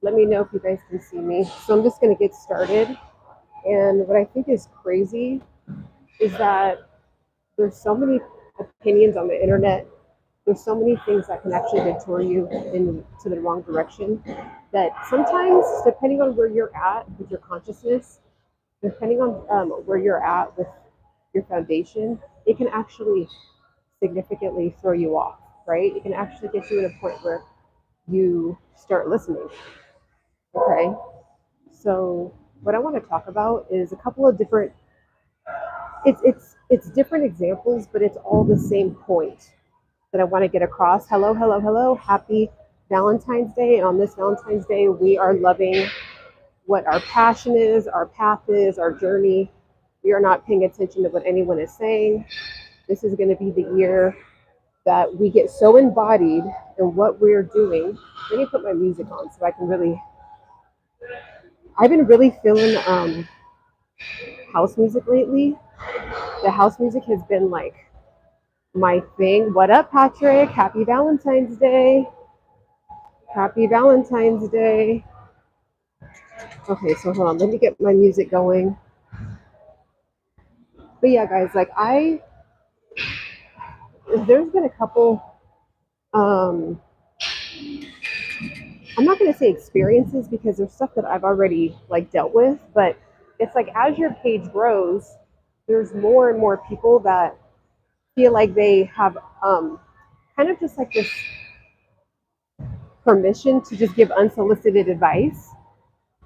Let me know if you guys can see me. So I'm just going to get started. And what I think is crazy is that there's so many opinions on the internet. There's so many things that can actually detour you into the wrong direction that sometimes, depending on where you're at with your consciousness, depending on where you're at with your foundation, it can actually significantly throw you off, right? It can actually get you to a point where you start listening. Okay. So what I want to talk about is a couple of different it's different examples, but it's all the same point that I want to get across. Hello, hello, hello. Happy Valentine's Day. And on this Valentine's Day, we are loving what our passion is, our path is, our journey. We are not paying attention to what anyone is saying. This is going to be the year that we get so embodied in what we're doing. Let me put my music on so I can really, I've been really feeling house music lately. The house music has been like my thing. What up, Patrick? Happy Valentine's Day. Happy Valentine's Day. Okay, so hold on. Let me get my music going. But yeah, guys, like there's been a couple, I'm not going to say experiences because there's stuff that I've already like dealt with, but it's like as your page grows, there's more and more people that feel like they have kind of just like this permission to just give unsolicited advice.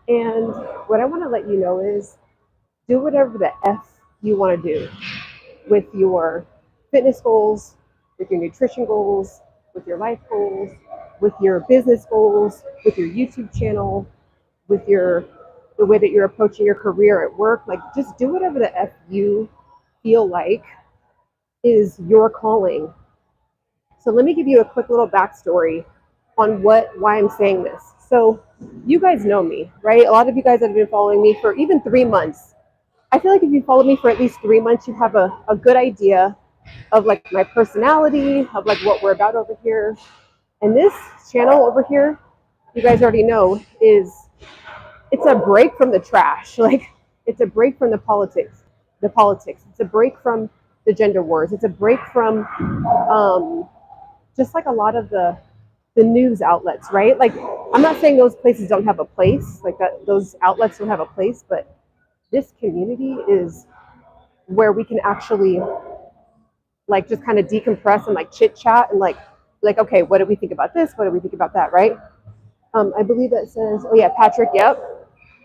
And what I want to let you know is do whatever the F you want to do with your fitness goals, with your nutrition goals, with your life goals, with your business goals, with your YouTube channel, with the way that you're approaching your career at work. Like just do whatever the F you feel like is your calling. So let me give you a quick little backstory on why I'm saying this. So you guys know me, right? A lot of you guys have been following me for even 3 months. I feel like if you follow me for at least 3 months, you have a good idea of like my personality, of like what we're about over here. And this channel over here, you guys already know, it's a break from the trash. Like it's a break from the politics. It's a break from the gender wars. It's a break from just like a lot of the news outlets, right? Like I'm not saying those places don't have a place, like that those outlets don't have a place, but this community is where we can actually like just kind of decompress and like chit chat and like okay, what do we think about this? What do we think about that, right? I believe that says, oh yeah, Patrick, yep.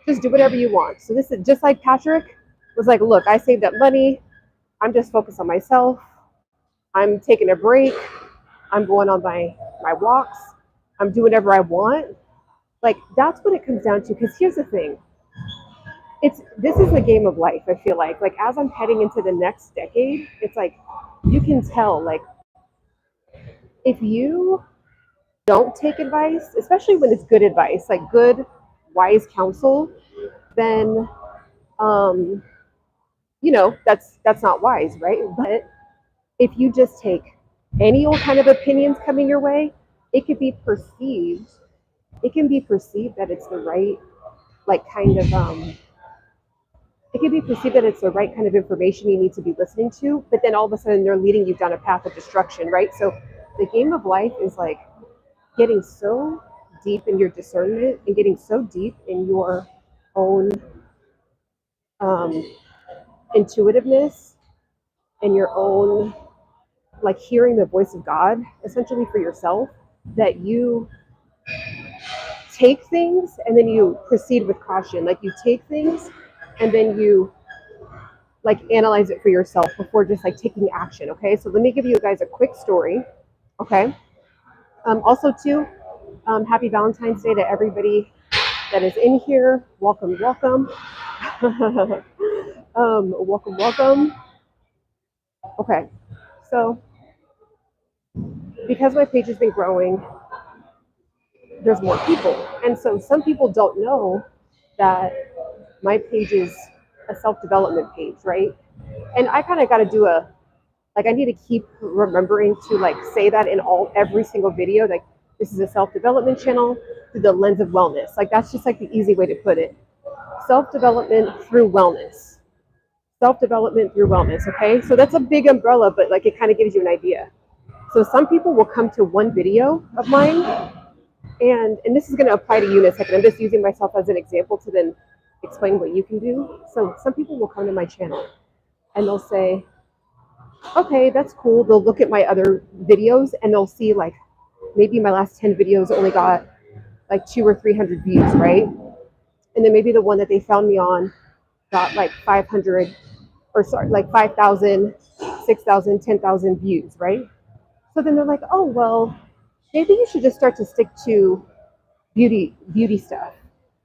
Just do whatever you want. So this is just like Patrick was like, look, I saved up money. I'm just focused on myself. I'm taking a break. I'm going on my walks. I'm doing whatever I want. Like that's what it comes down to. Because here's the thing. This is the game of life. I feel like as I'm heading into the next decade, it's like you can tell like if you don't take advice, especially when it's good advice, like good, wise counsel, then that's not wise, right? But if you just take any old kind of opinions coming your way, it can be perceived that it's the right like kind of it can be perceived that it's the right kind of information you need to be listening to, but then all of a sudden they're leading you down a path of destruction, right? So the game of life is like getting so deep in your discernment and getting so deep in your own intuitiveness and your own like hearing the voice of God essentially for yourself, that you take things and then you proceed with caution. Like you take things and then you like analyze it for yourself before just like taking action. Okay, so let me give you guys a quick story. Okay, also too, happy Valentine's Day to everybody that is in here. Welcome. Welcome. Okay, so because my page has been growing, there's more people, and so some people don't know that my page is a self-development page, right? And I kind of got to do I need to keep remembering to like say that in every single video, like this is a self-development channel. through the lens of wellness. Like that's just like the easy way to put it. Self-development through wellness. Self-development through wellness, okay? So that's a big umbrella, but like it kind of gives you an idea. So some people will come to one video of mine, and this is going to apply to you in a second. I'm just using myself as an example to then explain what you can do. So some people will come to my channel and they'll say, okay, that's cool. They'll look at my other videos and they'll see like maybe my last 10 videos only got like 200 or 300 views, right? And then maybe the one that they found me on got like 500 or sorry, like 5,000, 6,000, 10,000 views, right? So then they're like, oh, well, maybe you should just start to stick to beauty stuff.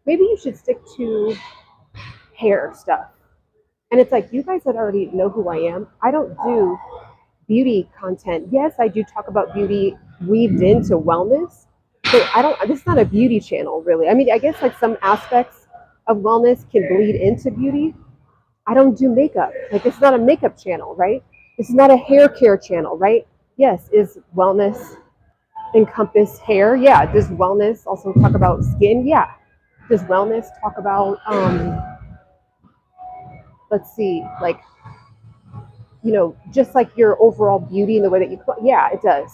Maybe you should stick to hair stuff. And it's like, you guys that already know who I am, I don't do beauty content. Yes, I do talk about beauty weaved into wellness. So this is not a beauty channel really. I mean, I guess like some aspects of wellness can bleed into beauty. I don't do makeup. Like this is not a makeup channel, right? This is not a hair care channel, right? Yes, is wellness encompass hair? Yeah. Does wellness also talk about skin? Yeah. Does wellness talk about let's see, like, you know, just like your overall beauty and the way that you, yeah, it does.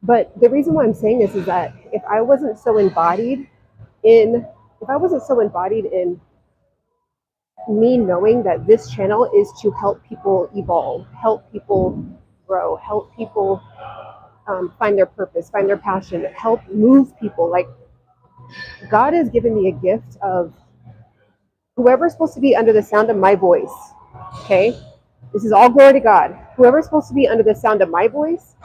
But the reason why I'm saying this is that if I wasn't so embodied in me knowing that this channel is to help people evolve, help people grow, help people find their purpose, find their passion, help move people. Like God has given me a gift of whoever's supposed to be under the sound of my voice, okay? This is all glory to God. Whoever's supposed to be under the sound of my voice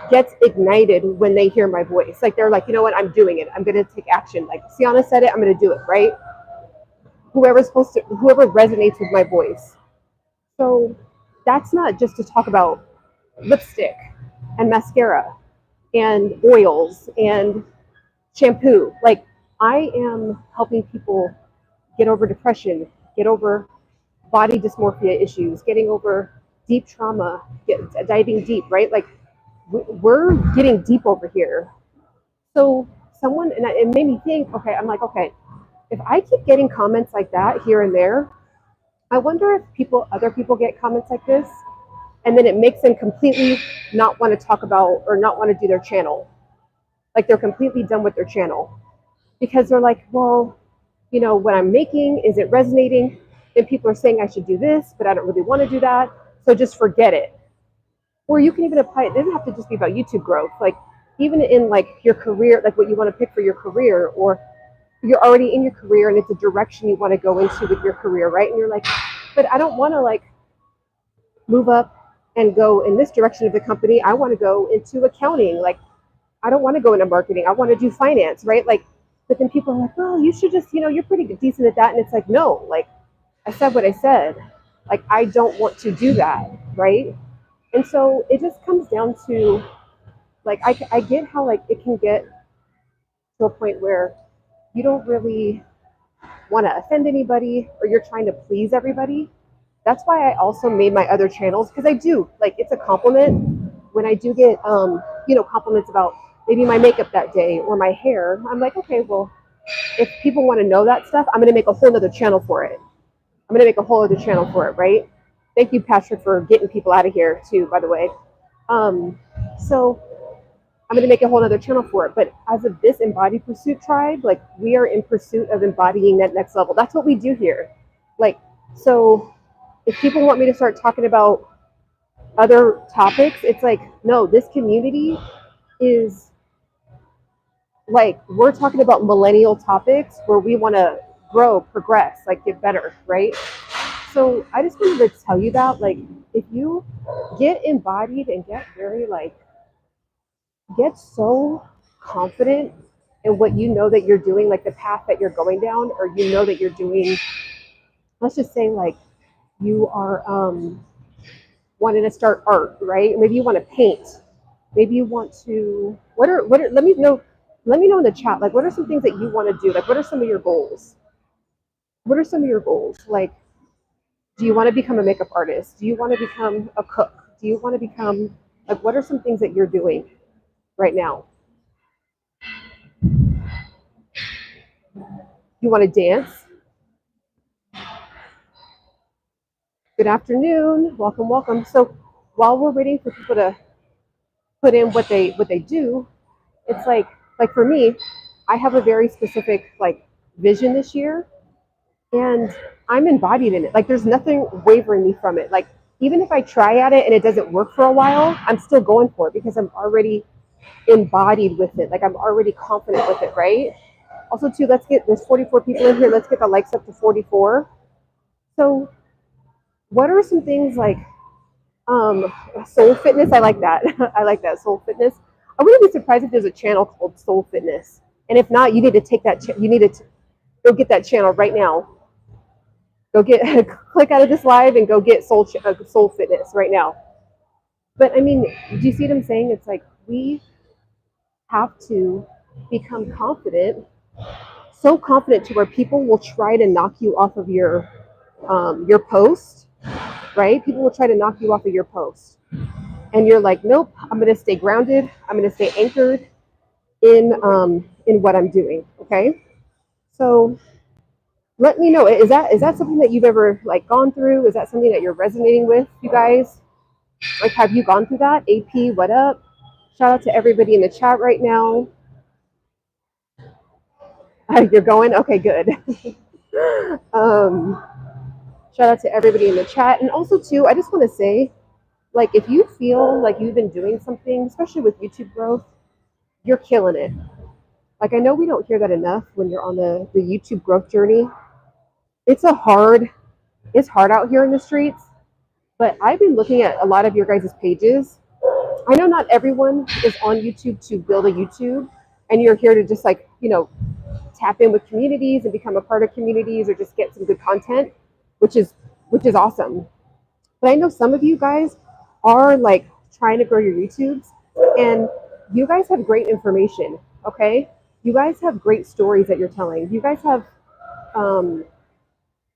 gets ignited when they hear my voice. Like they're like, you know what, I'm doing it. I'm going to take action. Like Ciana said it, I'm going to do it, right? Whoever resonates with my voice. So that's not just to talk about lipstick and mascara and oils and shampoo. Like I am helping people get over depression, get over body dysmorphia issues, getting over deep trauma, diving deep, right? Like we're getting deep over here. So it made me think, okay, I'm like, okay, if I keep getting comments like that here and there, I wonder if other people get comments like this, and then it makes them completely not want to talk about or not want to do their channel. Like they're completely done with their channel because they're like, well, you know, what I'm making, is it resonating? And people are saying I should do this, but I don't really want to do that. So just forget it. Or you can even apply it. It doesn't have to just be about YouTube growth. Like even in like your career, like what you want to pick for your career, or you're already in your career and it's a direction you want to go into with your career, right? And you're like, but I don't want to like move up and go in this direction of the company. I want to go into accounting. Like I don't want to go into marketing. I want to do finance, right? Like, but then people are like, well, you should just, you know, you're pretty decent at that. And it's like, no, like I said what I said. Like I don't want to do that, right? And so it just comes down to like I get how like it can get to a point where you don't really want to offend anybody or you're trying to please everybody. That's why I also made my other channels, because I do like, it's a compliment when I do get you know, compliments about maybe my makeup that day or my hair. I'm like, okay, well, if people want to know that stuff, I'm going to make a whole nother channel for it. Right? Thank you, Patrick, for getting people out of here too, by the way. So I'm going to make a whole other channel for it. But as of this Embody Pursuit tribe, like we are in pursuit of embodying that next level. That's what we do here. Like, so if people want me to start talking about other topics, it's like, no, this community is like, we're talking about millennial topics where we want to grow, progress, like get better, right? So I just wanted to tell you that, like, if you get embodied and get very like, get so confident in what you know that you're doing, like the path that you're going down, or you know that you're doing, let's just say like you are wanting to start art, right? Maybe you want to paint. Maybe you want to, let me know in the chat, like what are some things that you want to do? Like what are some of your goals? Like, do you want to become a makeup artist? Do you want to become a cook? Do you want to become, like, what are some things that you're doing right now? You want to dance? Good afternoon. Welcome, welcome. So while we're waiting for people to put in what they do, it's like for me, I have a very specific like vision this year, and I'm embodied in it. Like there's nothing wavering me from it. Like even if I try at it and it doesn't work for a while, I'm still going for it because I'm already embodied with it. Like I'm already confident with it, right? Also, too, there's 44 people in here. Let's get the likes up to 44. So, what are some things like soul fitness? I like that. I like that, soul fitness. I wouldn't be surprised if there's a channel called Soul Fitness. And if not, you need to take that. You need to go get that channel right now. Go get click out of this live and go get Soul Fitness right now. But I mean, do you see what I'm saying? It's like we have to become confident, so confident to where people will try to knock you off of your post, right? People will try to knock you off of your post, and you're like, nope, I'm going to stay grounded. I'm going to stay anchored in what I'm doing. Okay, so let me know, is that something that you've ever like gone through? Is that something that you're resonating with, you guys? Like, have you gone through that? AP, what up? Shout out to everybody in the chat right now. You're going? Okay, good. Shout out to everybody in the chat. And also, too, I just want to say, like, if you feel like you've been doing something, especially with YouTube growth, you're killing it. Like, I know we don't hear that enough when you're on the YouTube growth journey. It's hard out here in the streets, but I've been looking at a lot of your guys' pages. I know not everyone is on YouTube to build a YouTube, and you're here to just like, tap in with communities and become a part of communities or just get some good content, which is awesome. But I know some of you guys are like trying to grow your YouTubes, and you guys have great information, okay? You guys have great stories that you're telling. You guys have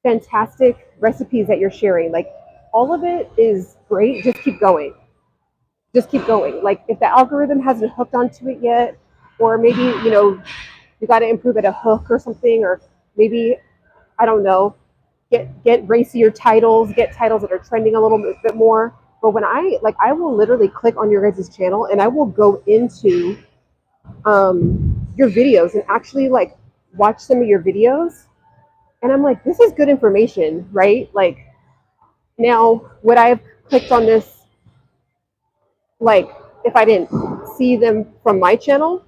fantastic recipes that you're sharing. Like all of it is great. Just keep going. Just keep going. Like if the algorithm hasn't hooked onto it yet, or maybe, you got to improve at a hook or something, or maybe, I don't know, get racier titles, get titles that are trending a little bit more. But when I will literally click on your guys' channel and I will go into your videos and actually like watch some of your videos, and I'm like, this is good information, right? Like now, would I have clicked on this like if I didn't see them from my channel?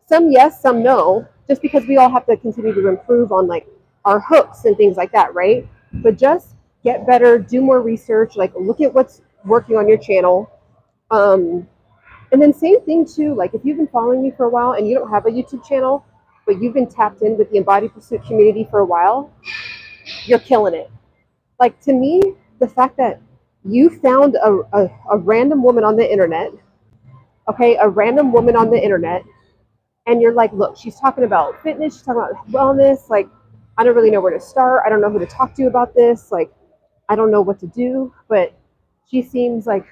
Some yes, some no, just because we all have to continue to improve on like our hooks and things like that, right? But just get better, do more research, like look at what's working on your channel. And then same thing too, like if you've been following me for a while and you don't have a YouTube channel, but you've been tapped in with the Embody Pursuit community for a while, you're killing it. Like to me, the fact that you found a random woman on the internet, okay, a random woman on the internet, and you're like, look, she's talking about fitness, she's talking about wellness, like, I don't really know where to start. I don't know who to talk to about this. Like, I don't know what to do, but she seems like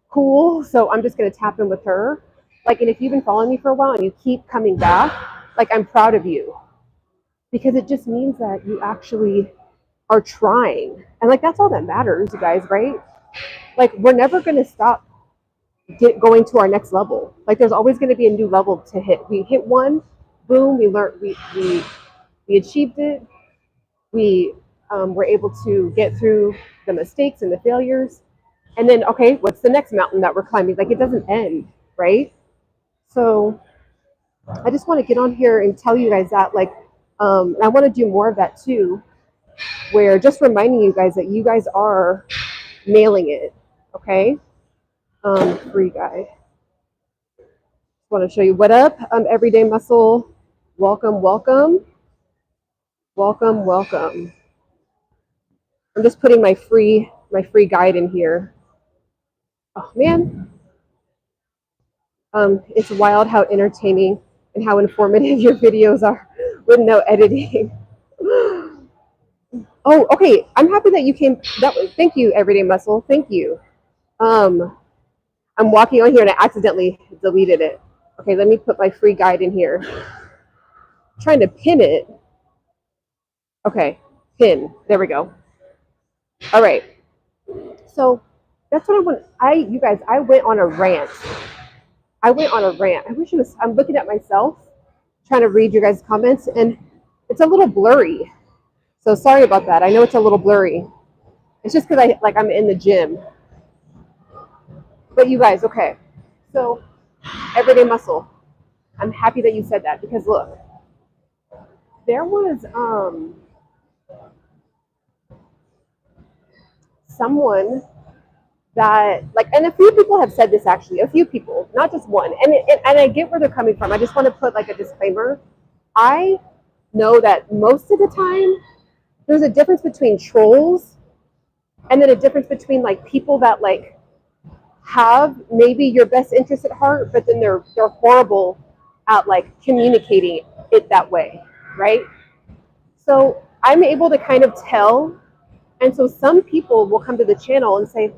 cool, so I'm just going to tap in with her. Like, and if you've been following me for a while and you keep coming back, like, I'm proud of you, because it just means that you actually are trying. And like, that's all that matters, you guys, right? Like, we're never going to stop going to our next level. Like there's always going to be a new level to hit. We hit one, boom, we learned, we achieved it. We were able to get through the mistakes and the failures, and then okay, what's the next mountain that we're climbing? Like it doesn't end, right? So I just want to get on here and tell you guys that, like, and I want to do more of that too, where just reminding you guys that you guys are nailing it. Okay. Free guy. Want to show you what up. Everyday Muscle. Welcome, welcome, welcome, welcome. I'm just putting my free guide in here. Oh man, it's wild how entertaining and how informative your videos are with no editing. Oh, okay. I'm happy that you came. Thank you, Everyday Muscle. Thank you. I'm walking on here and I accidentally deleted it. Okay, let me put my free guide in here. I'm trying to pin it. Okay, pin. There we go. All right. So that's what I want. You guys, I went on a rant. I went on a rant. I wish it was. I'm looking at myself, trying to read your guys' comments, and it's a little blurry. So sorry about that. I know it's a little blurry. It's just because I'm in the gym. But you guys, okay. So everyday muscle. I'm happy that you said that because look, there was someone that and a few people have said this, actually, a few people, not just one, and I get where they're coming from. I just want to put like a disclaimer. I know that most of the time there's a difference between trolls and then a difference between like people that like have maybe your best interest at heart, but then they're horrible at like communicating it that way, right? So I'm able to kind of tell. And so some people will come to the channel and say,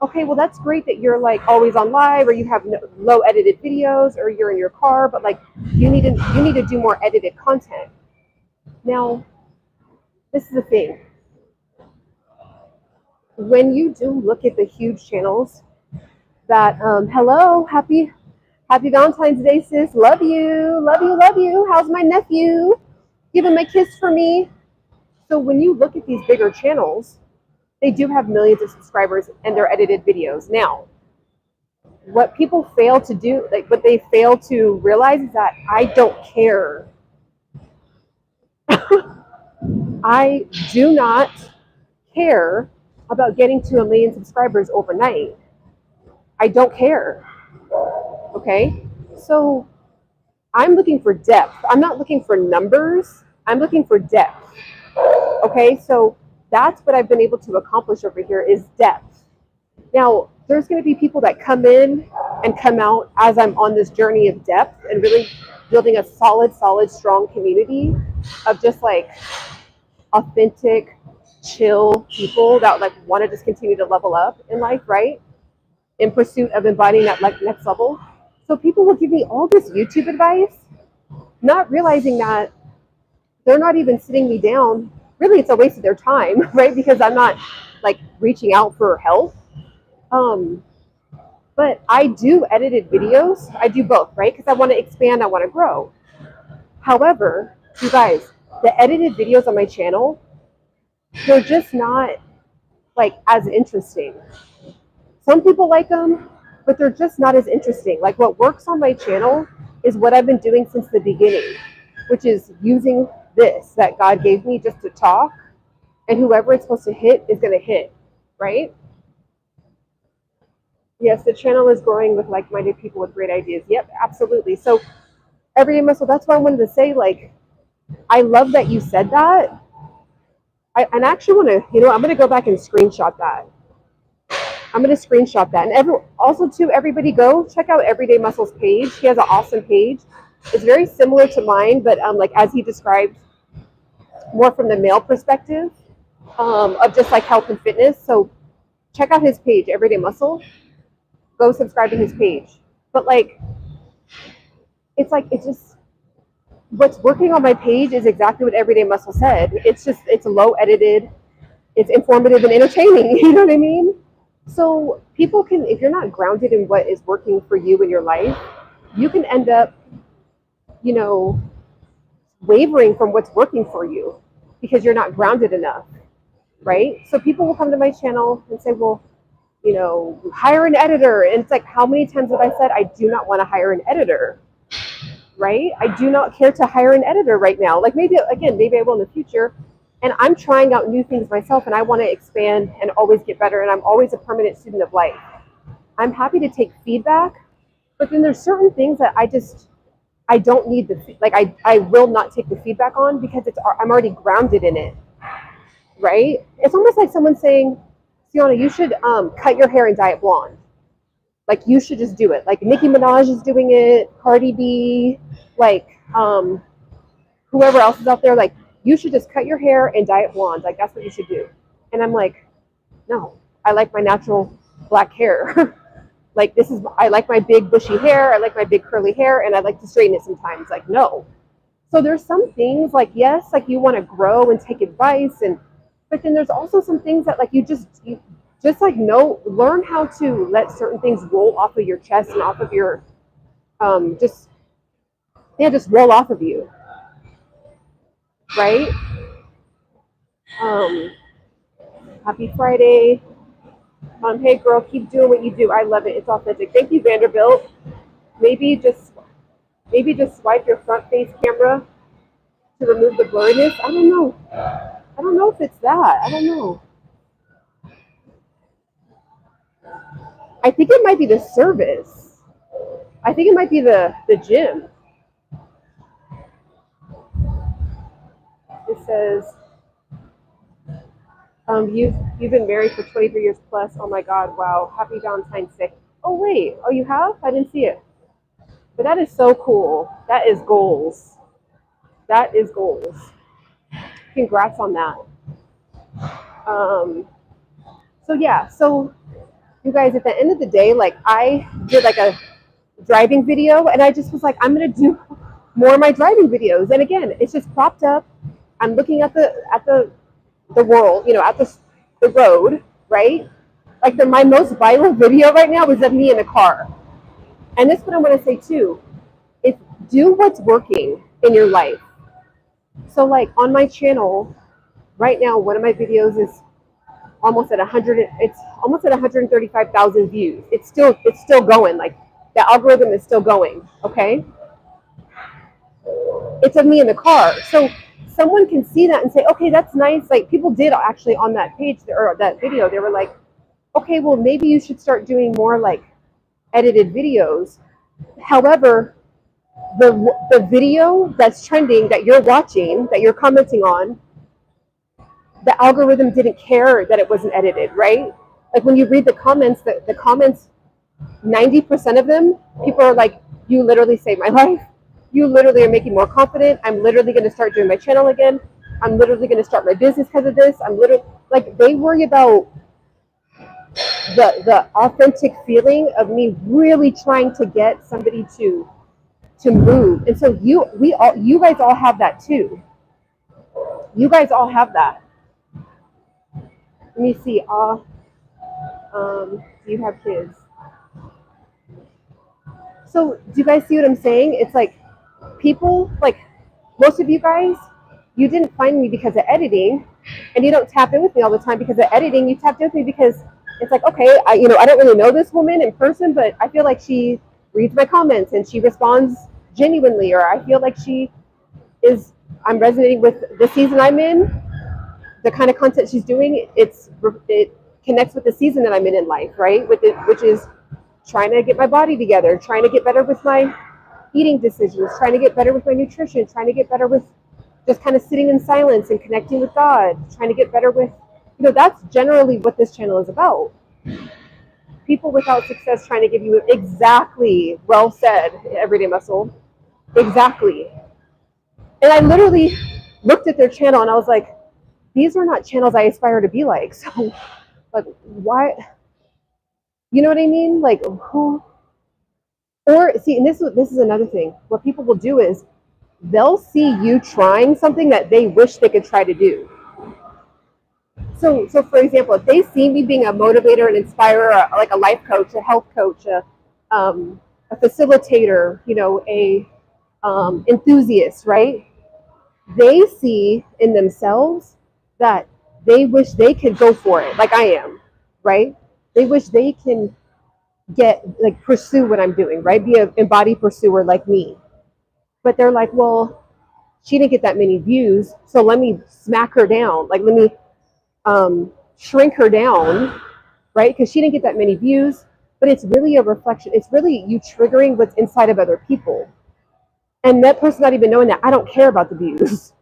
okay, well, that's great that you're like always on live, or you have low edited videos, or you're in your car, but like you need to do more edited content. Now, this is the thing. When you do look at the huge channels that, hello, happy Valentine's Day, sis. Love you, love you, love you. How's my nephew? Give him a kiss for me. So when you look at these bigger channels, they do have millions of subscribers and their edited videos. Now, what people fail to do, like what they fail to realize, is that I don't care. I do not care about getting to 1 million subscribers overnight. I don't care. Okay? So I'm looking for depth. I'm not looking for numbers. I'm looking for depth. Okay? So that's what I've been able to accomplish over here, is depth. Now, there's going to be people that come in and come out as I'm on this journey of depth and really building a solid, strong community of just like authentic, chill people that like want to just continue to level up in life, right? In pursuit of embodying that like next level. So people will give me all this YouTube advice, not realizing that they're not even sitting me down. Really, it's a waste of their time, right? Because I'm not like reaching out for help. But I do edited videos. I do both, right? Because I want to expand, I want to grow. However, you guys, the edited videos on my channel, they're just not like as interesting. Some people like them, but they're just not as interesting. Like what works on my channel is what I've been doing since the beginning, which is using this that God gave me just to talk, and whoever it's supposed to hit is going to hit, right? Yes, the channel is growing with like-minded people with great ideas. Yep, absolutely. So everyday muscle, that's why I wanted to say, like, I love that you said that. And I actually want to, I'm going to go back and screenshot that. I'm going to screenshot that. And also, too, everybody go check out Everyday Muscle's page. He has an awesome page. It's very similar to mine, but like as he described, more from the male perspective of just like health and fitness. So check out his page, Everyday Muscle. Go subscribe to his page. But like, it's just what's working on my page is exactly what Everyday Muscle said. It's low edited, it's informative and entertaining. You know what I mean? So people can, if you're not grounded in what is working for you in your life, you can end up, wavering from what's working for you because you're not grounded enough, right? So people will come to my channel and say, well, hire an editor. And it's like, how many times have I said I do not want to hire an editor, right? I do not care to hire an editor right now. Like maybe I will in the future. And I'm trying out new things myself, and I want to expand and always get better. And I'm always a permanent student of life. I'm happy to take feedback, but then there's certain things that I don't need I will not take the feedback on because I'm already grounded in it, right? It's almost like someone saying, Ciana, you should cut your hair and dye it blonde. Like you should just do it. Like Nicki Minaj is doing it, Cardi B, like whoever else is out there, like you should just cut your hair and dye it blonde. Like that's what you should do. And I'm like, no, I like my natural black hair. Like I like my big bushy hair, I like my big curly hair, and I like to straighten it sometimes. Like, no. So there's some things like, yes, like you want to grow and take advice, but then there's also some things that like you just like learn how to let certain things roll off of your chest and off of your just roll off of you, right? Happy Friday. Hey girl, keep doing what you do. I love it. It's authentic. Thank you, Vanderbilt. Maybe just swipe your front face camera to remove the blurriness. I don't know. I don't know if it's that. I don't know. I think it might be the service. I think it might be the gym. It says, you've been married for 23 years plus. Oh my God, wow. Happy Valentine's Day. Oh wait, oh you have? I didn't see it. But that is so cool. That is goals. That is goals. Congrats on that. So yeah, so you guys, at the end of the day, like I did like a driving video, and I just was like, I'm gonna do more of my driving videos. And again, it's just propped up. I'm looking at the world, at the road, right? Like my most viral video right now is of me in a car. And this is what I want to say too. Is do what's working in your life. So like on my channel right now, one of my videos is almost at 100. It's almost at 135,000 views. It's still going. Like the algorithm is still going. Okay. It's of me in the car. So someone can see that and say, okay, that's nice. Like people did actually on that page or that video, they were like, okay, well maybe you should start doing more like edited videos. However, the video that's trending that you're watching, that you're commenting on, the algorithm didn't care that it wasn't edited, right? Like when you read the comments, the comments, 90% of them, people are like, you literally saved my life. You literally are making me more confident. I'm literally going to start doing my channel again. I'm literally going to start my business because of this. I'm literally, like, they worry about the authentic feeling of me really trying to get somebody to move. And so you guys all have that too. You guys all have that. Let me see. Do you have kids? So do you guys see what I'm saying? It's like people, like most of you guys, you didn't find me because of editing, and you don't tap in with me all the time because of editing. You tapped in with me because it's like, okay, I don't really know this woman in person, but I feel like she reads my comments and she responds genuinely, or I feel like I'm resonating with the season I'm in, the kind of content she's doing. It connects with the season that I'm in life, right? Which is trying to get my body together, trying to get better with my eating decisions, trying to get better with my nutrition, trying to get better with just kind of sitting in silence and connecting with God, trying to get better with, that's generally what this channel is about. People without success trying to give you exactly, well said, Everyday Muscle, exactly. And I literally looked at their channel and I was like, these are not channels I aspire to be like. So, like, why? You know what I mean? Like, who? Or see, and this is another thing. What people will do is they'll see you trying something that they wish they could try to do. So for example, if they see me being a motivator, an inspirer, like a life coach, a health coach, a facilitator, a enthusiast, right? They see in themselves that they wish they could go for it, like I am, right? They wish they can pursue what I'm doing, right? Be an embodied pursuer like me. But they're like, well, she didn't get that many views, so let me smack her down. Like, let me shrink her down, right? Because she didn't get that many views. But it's really a reflection. It's really you triggering what's inside of other people. And that person not even knowing that I don't care about the views.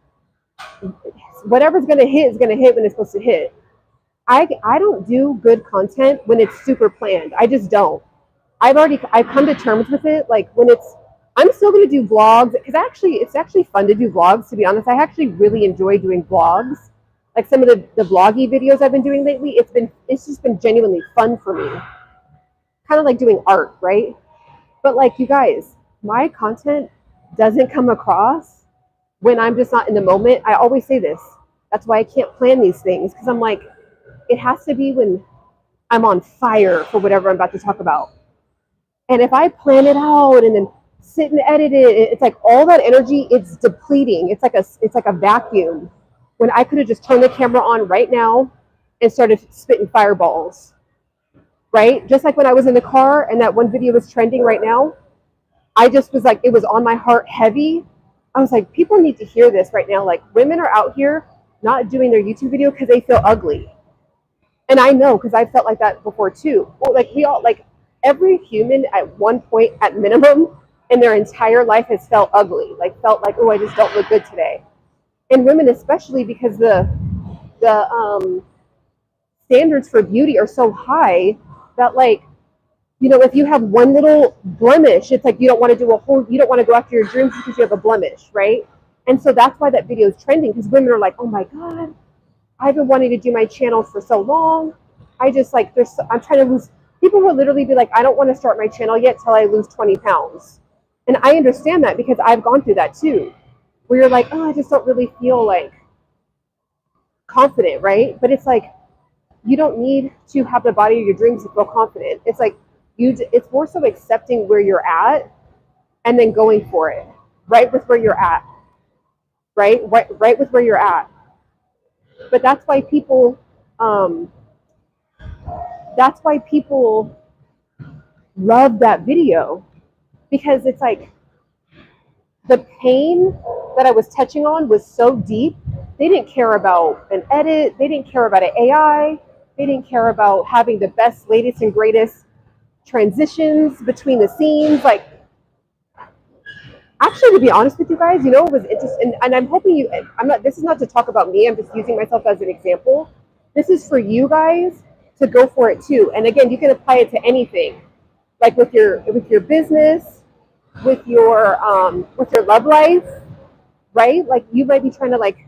Whatever's going to hit is going to hit when it's supposed to hit. I don't do good content when it's super planned. I just don't. I've come to terms with it. Like when I'm still going to do vlogs because it's actually fun to do vlogs. To be honest, I actually really enjoy doing vlogs. Like some of the vloggy videos I've been doing lately, it's just been genuinely fun for me. Kind of like doing art, right? But like you guys, my content doesn't come across when I'm just not in the moment. I always say this. That's why I can't plan these things, because I'm like, it has to be when I'm on fire for whatever I'm about to talk about. And if I plan it out and then sit and edit it, it's like all that energy, it's depleting. It's like a vacuum. When I could have just turned the camera on right now and started spitting fireballs, right? Just like when I was in the car and that one video was trending right now, I just was like, it was on my heart heavy. I was like, people need to hear this right now. Like, women are out here not doing their YouTube video because they feel ugly. And I know, because I felt like that before too. Well, like we all, like every human at one point at minimum in their entire life has felt ugly. Like felt like, oh, I just don't look good today. And women especially, because the standards for beauty are so high that, like, you know, if you have one little blemish, it's like you don't want to go after your dreams because you have a blemish, right? And so that's why that video is trending, because women are like, oh my God, I've been wanting to do my channel for so long. I'm trying to lose. People will literally be like, I don't want to start my channel yet till I lose 20 pounds. And I understand that, because I've gone through that too, where you're like, oh, I just don't really feel like confident, right? But it's like, you don't need to have the body of your dreams to feel confident. It's like, it's more so accepting where you're at and then going for it, right with where you're at, right with where you're at. But that's why people love that video, because it's like the pain that I was touching on was so deep. They didn't care about an edit. They didn't care about an AI. They didn't care about having the best, latest, and greatest transitions between the scenes. Like, actually, to be honest with you guys, you know, it was interesting, and I'm hoping this is not to talk about me, I'm just using myself as an example. This is for you guys to go for it too. And again, you can apply it to anything, like with your business, with your love life, right? Like, you might be trying to like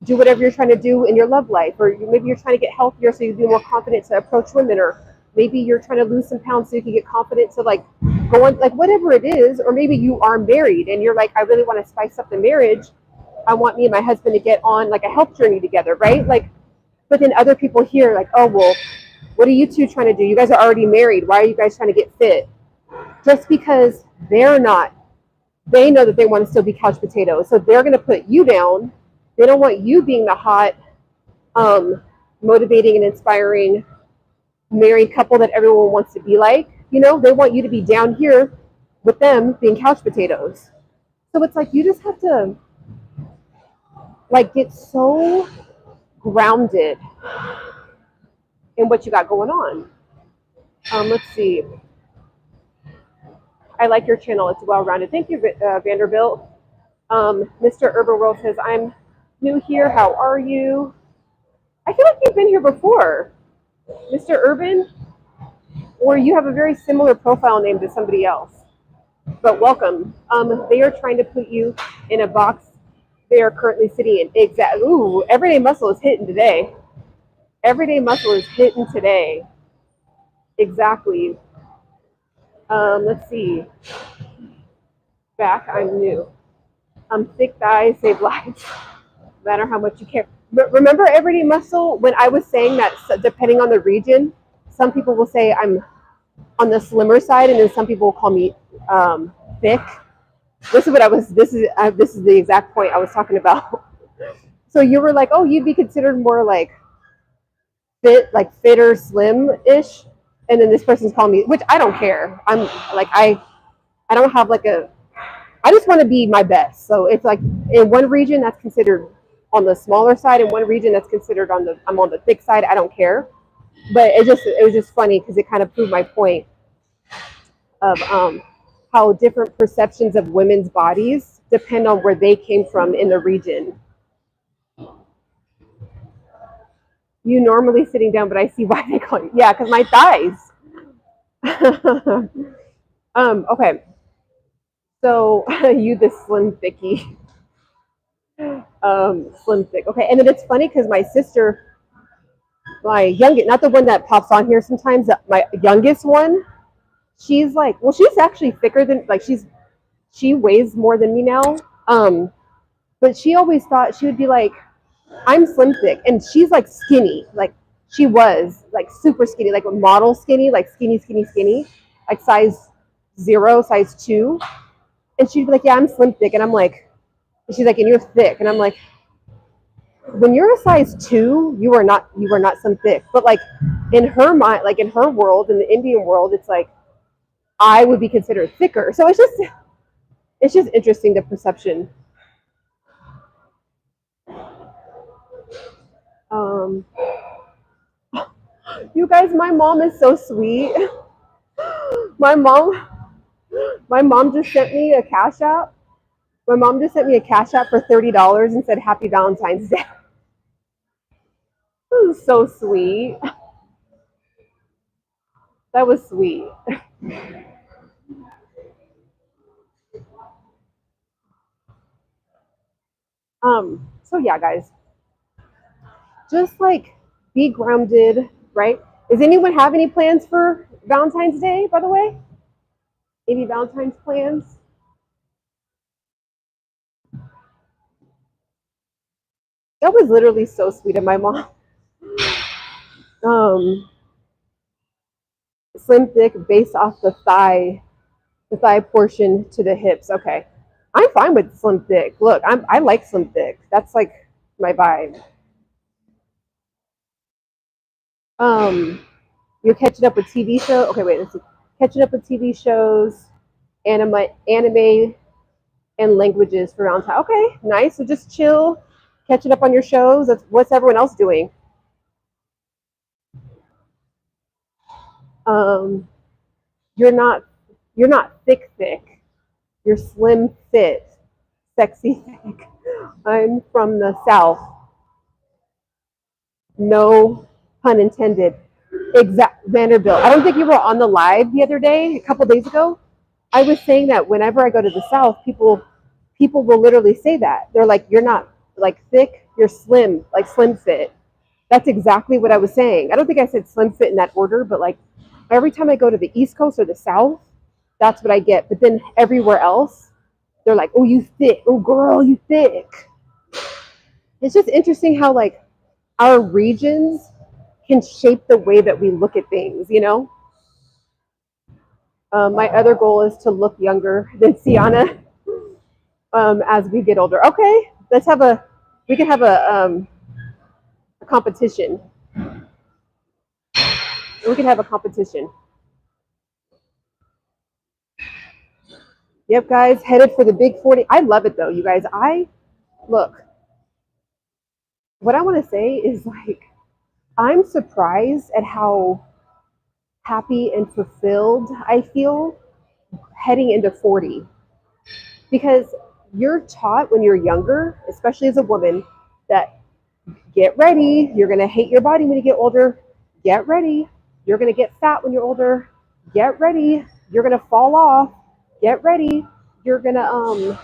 do whatever you're trying to do in your love life, or maybe you're trying to get healthier so you be more confident to approach women, or maybe you're trying to lose some pounds so you can get confident to like go on, like whatever it is. Or maybe you are married and you're like, I really want to spice up the marriage. I want me and my husband to get on like a health journey together, right? Like, but then other people here like, oh, well, what are you two trying to do? You guys are already married. Why are you guys trying to get fit? Just because they're not, they know that they want to still be couch potatoes. So they're going to put you down. They don't want you being the hot, motivating and inspiring married couple that everyone wants to be like. You know, they want you to be down here with them being couch potatoes. So it's like, you just have to like get so grounded in what you got going on. Let's see. I like your channel. It's well-rounded. Thank you, Vanderbilt. Mr. Urban World says, I'm new here. How are you? I feel like you've been here before, Mr. Urban, or you have a very similar profile name to somebody else. But welcome. They are trying to put you in a box they are currently sitting in. Exactly. Ooh, Everyday Muscle is hitting today. Everyday Muscle is hitting today. Exactly. Let's see. Back, I'm new. Thick thighs save lives, no matter how much you care. But remember Everyday Muscle, when I was saying that depending on the region, some people will say I'm on the slimmer side, and then some people will call me thick. This is the exact point I was talking about. So you were like, oh, you'd be considered more like fit or slim-ish, and then this person's calling me, which I don't care. I'm like, I don't have like I just want to be my best. So it's like in one region that's considered on the smaller side, and one region that's considered I'm on the thick side. I don't care. But it was just funny, because it kind of proved my point of how different perceptions of women's bodies depend on where they came from in the region. You normally sitting down, but I see why they call you. Yeah, because my thighs. Okay. So you the slim thickie. Slim thick. Okay, and then it's funny because my sister, my youngest, not the one that pops on here sometimes, my youngest one, she's like, well, she's actually thicker than, like, she weighs more than me now. But she always thought she would be like, I'm slim thick, and she's like skinny, like she was like super skinny, like a model skinny, like skinny, like size 0, size 2. And she'd be like, yeah, I'm slim thick, and I'm like, and she's like, and you're thick, and I'm like, when you're a size 2, you are not slim thick. But like in her mind, like in her world, in the Indian world, it's like I would be considered thicker. So it's just interesting, the perception. Um, you guys, my mom is so sweet. My mom, my mom just sent me a cash app. My mom just sent me a cash app for $30 and said Happy Valentine's Day. That was so sweet. That was sweet. So yeah, guys, just like be grounded, right? Does anyone have any plans for Valentine's Day, by the way? Any Valentine's plans? That was literally so sweet of my mom. Um, slim thick based off the thigh portion to the hips. Okay, I'm fine with slim thick. Look, I like slim thick. That's like my vibe. Um, you're catching up with TV shows. Okay, wait, let's see. Catching up with TV shows, anime, and languages for Valentine. Okay, nice. So just chill, catching up on your shows. That's what's everyone else doing. Um, you're not thick. You're slim fit, sexy thick. I'm from the South. No pun intended. Exact Vanderbilt. I don't think you were on the live the other day, a couple days ago. I was saying that whenever I go to the South, people will literally say that. They're like, you're not like thick, you're slim, like slim fit. That's exactly what I was saying. I don't think I said slim fit in that order, but like every time I go to the East Coast or the South, that's what I get. But then everywhere else, they're like, oh, you thick. Oh, girl, you thick. It's just interesting how like our regions can shape the way that we look at things, you know? My other goal is to look younger than Ciana as we get older. Okay, we can have a competition. We can have a competition. Yep, guys, headed for the big 40. I love it though, you guys. Look, what I want to say is like, I'm surprised at how happy and fulfilled I feel heading into 40. Because you're taught when you're younger, especially as a woman, that get ready, you're going to hate your body when you get older. Get ready, you're going to get fat when you're older. Get ready, you're going to fall off. Get ready, you're going to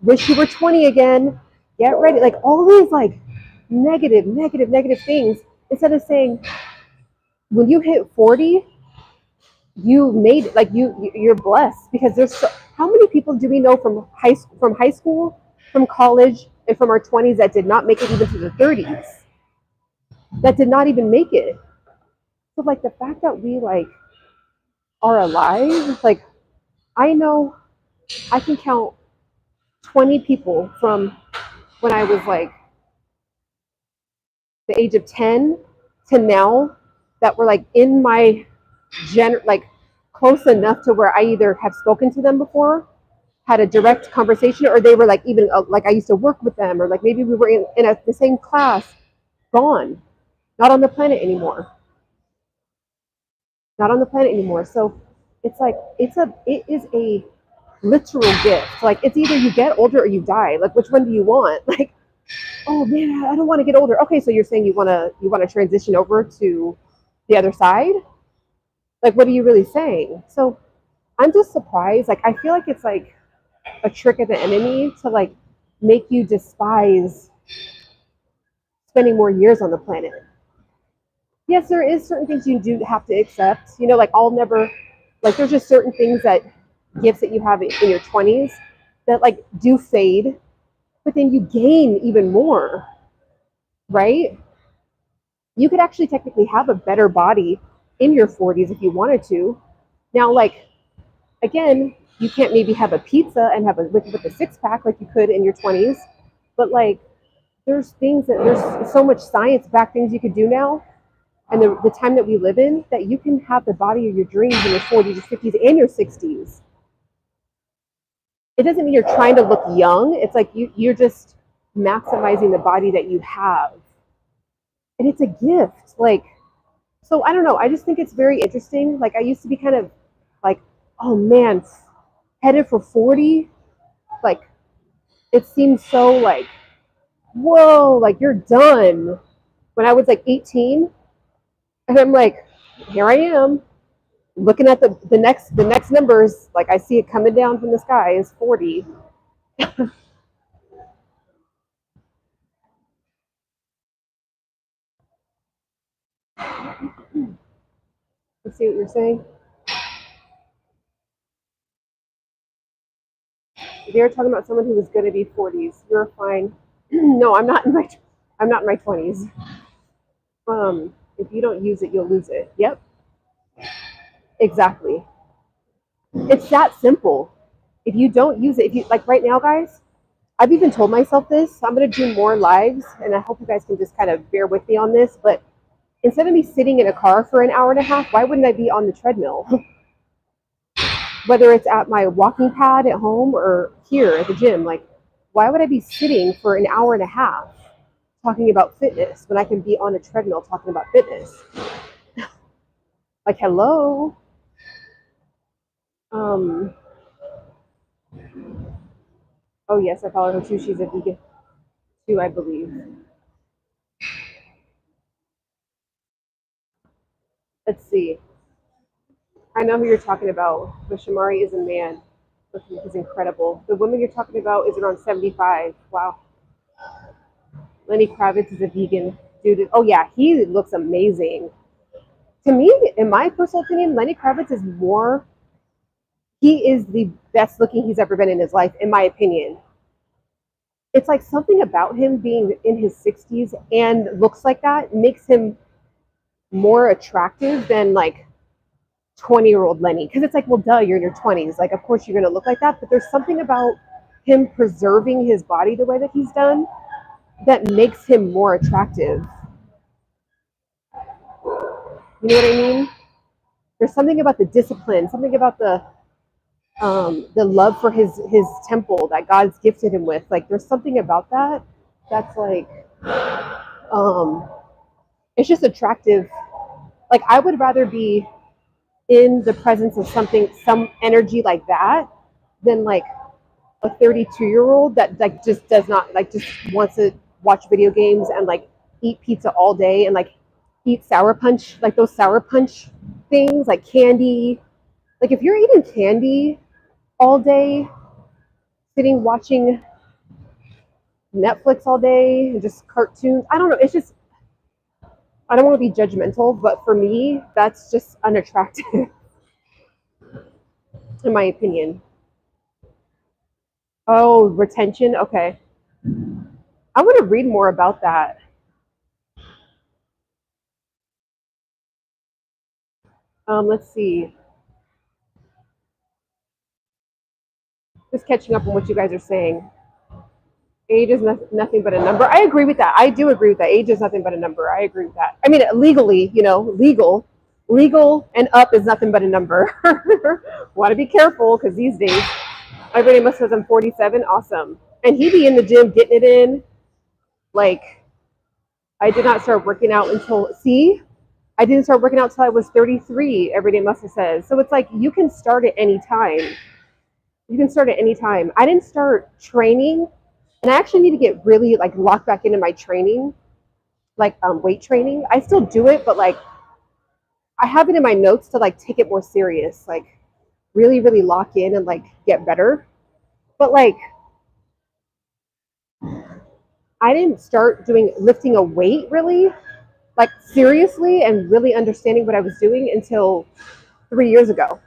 wish you were 20 again. Get ready. Like all these like negative things, instead of saying when you hit 40, you made it. Like you're blessed, because how many people do we know from high school, from college, and from our 20s that did not make it even to the 30s, that did not even make it. So like the fact that we like are alive, like I know I can count 20 people from when I was like the age of 10 to now that were like in my like close enough to where I either have spoken to them before, had a direct conversation, or they were like even like I used to work with them, or like maybe we were in the same class. Gone, not on the planet anymore. Not on the planet anymore. So it's like it is a literal gift. Like it's either you get older or you die. Like which one do you want? Like, oh man, I don't want to get older. Okay, so you're saying you want to transition over to the other side? Like what are you really saying? So I'm just surprised. Like I feel like it's like a trick of the enemy to like make you despise spending more years on the planet. Yes, there is certain things you do have to accept. Like I'll never, like there's just certain things, that gifts that you have in your 20s that like do fade, but then you gain even more, right? You could actually technically have a better body in your 40s if you wanted to. Now, like, again, you can't maybe have a pizza and have a with a six pack like you could in your 20s, but like there's things that there's so much science backed things you could do now, and the time that we live in, that you can have the body of your dreams in your 40s, your 50s, and your 60s. It doesn't mean you're trying to look young. It's like you're just maximizing the body that you have, and it's a gift. Like, so I don't know. I just think it's very interesting. Like I used to be kind of like, oh man, headed for 40. Like it seems so like, whoa, like you're done. When I was like 18, and I'm like, here I am, looking at the next numbers. Like I see it coming down from the sky is 40. You see what you're saying? They're talking about someone who was going to be 40s. You're fine. No, I'm not in my 20s. If you don't use it, you'll lose it. Yep, exactly. It's that simple. If you don't use it, if you like right now, guys, I've even told myself this. I'm going to do more lives, and I hope you guys can just kind of bear with me on this. But instead of me sitting in a car for an hour and a half, why wouldn't I be on the treadmill? Whether it's at my walking pad at home or here at the gym, like, why would I be sitting for an hour and a half talking about fitness when I can be on a treadmill talking about fitness? Like, hello. Um, oh yes, I follow her too. She's a vegan too, I believe. Let's see. I know who you're talking about, but Shamari is a man. He's incredible. The woman you're talking about is around 75. Wow. Lenny Kravitz is a vegan dude. Oh yeah, he looks amazing. To me, in my personal opinion, Lenny Kravitz is more. He is the best looking he's ever been in his life, in my opinion. It's like something about him being in his 60s and looks like that makes him more attractive than like 20-year-old Lenny. Because it's like, well, duh, you're in your 20s. Like, of course you're going to look like that. But there's something about him preserving his body the way that he's done that makes him more attractive. You know what I mean? There's something about the discipline, something about the love for his temple that God's gifted him with. Like, there's something about that that's like, um, it's just attractive. Like, I would rather be in the presence of something, some energy like that, than like a 32-year-old that like just does not like just wants to watch video games and like eat pizza all day and like eat sour punch, like those sour punch things, like candy. Like if you're eating candy all day, sitting watching Netflix all day and just cartoons, I don't know. It's just, I don't want to be judgmental, but for me, that's just unattractive, in my opinion. Oh, retention. Okay. I want to read more about that. Let's see. Just catching up on what you guys are saying. Age is nothing but a number. I agree with that. I do agree with that. Age is nothing but a number. I agree with that. I mean, legally, you know, legal and up is nothing but a number. Want to be careful because these days, everybody must says I'm 47. Awesome. And he be in the gym getting it in. Like, I did not start working out until, see, I didn't start working out until I was 33, Everyday Muscle says. So it's like you can start at any time. You can start at any time. I didn't start training, and I actually need to get really like locked back into my training, like weight training. I still do it, but like I have it in my notes to like take it more serious, like really, really lock in and like get better. But like I didn't start doing lifting a weight really, like seriously and really understanding what I was doing until 3 years ago.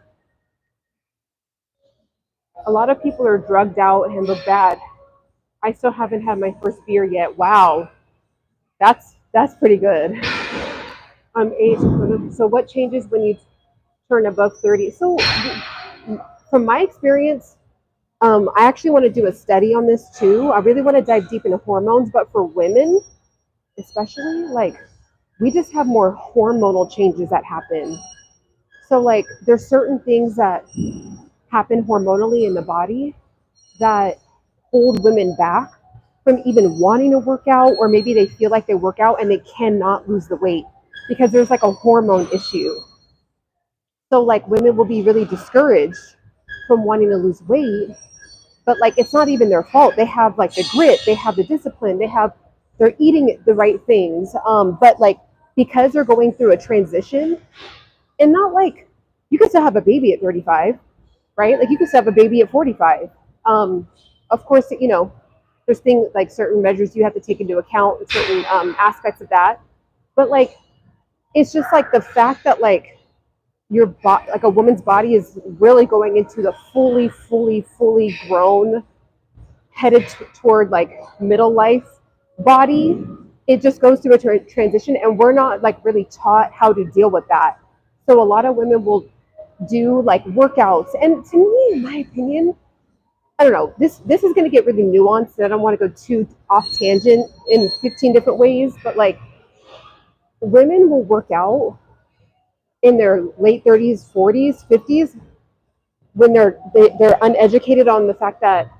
A lot of people are drugged out and look bad. I still haven't had my first beer yet. Wow, that's pretty good. Age. So what changes when you turn above 30? So from my experience, I actually want to do a study on this too. I really want to dive deep into hormones, but for women, especially, like we just have more hormonal changes that happen. So like there's certain things that happen hormonally in the body that hold women back from even wanting to work out, or maybe they feel like they work out and they cannot lose the weight because there's like a hormone issue. So like women will be really discouraged from wanting to lose weight, but like it's not even their fault. They have like the grit, they have the discipline, they're eating the right things. But like because they're going through a transition, and not like you could still have a baby at 35, right? Like you could still have a baby at 45. Of course, you know, there's things like certain measures you have to take into account, certain aspects of that. But like it's just like the fact that like like a woman's body is really going into the fully grown, headed toward like middle life body. It just goes through a transition, and we're not like really taught how to deal with that. So a lot of women will do like workouts, and to me, in my opinion, I don't know. This is going to get really nuanced, and I don't want to go too off tangent in 15 different ways. But like, women will work out in their late 30s, 40s, 50s when they're uneducated on the fact that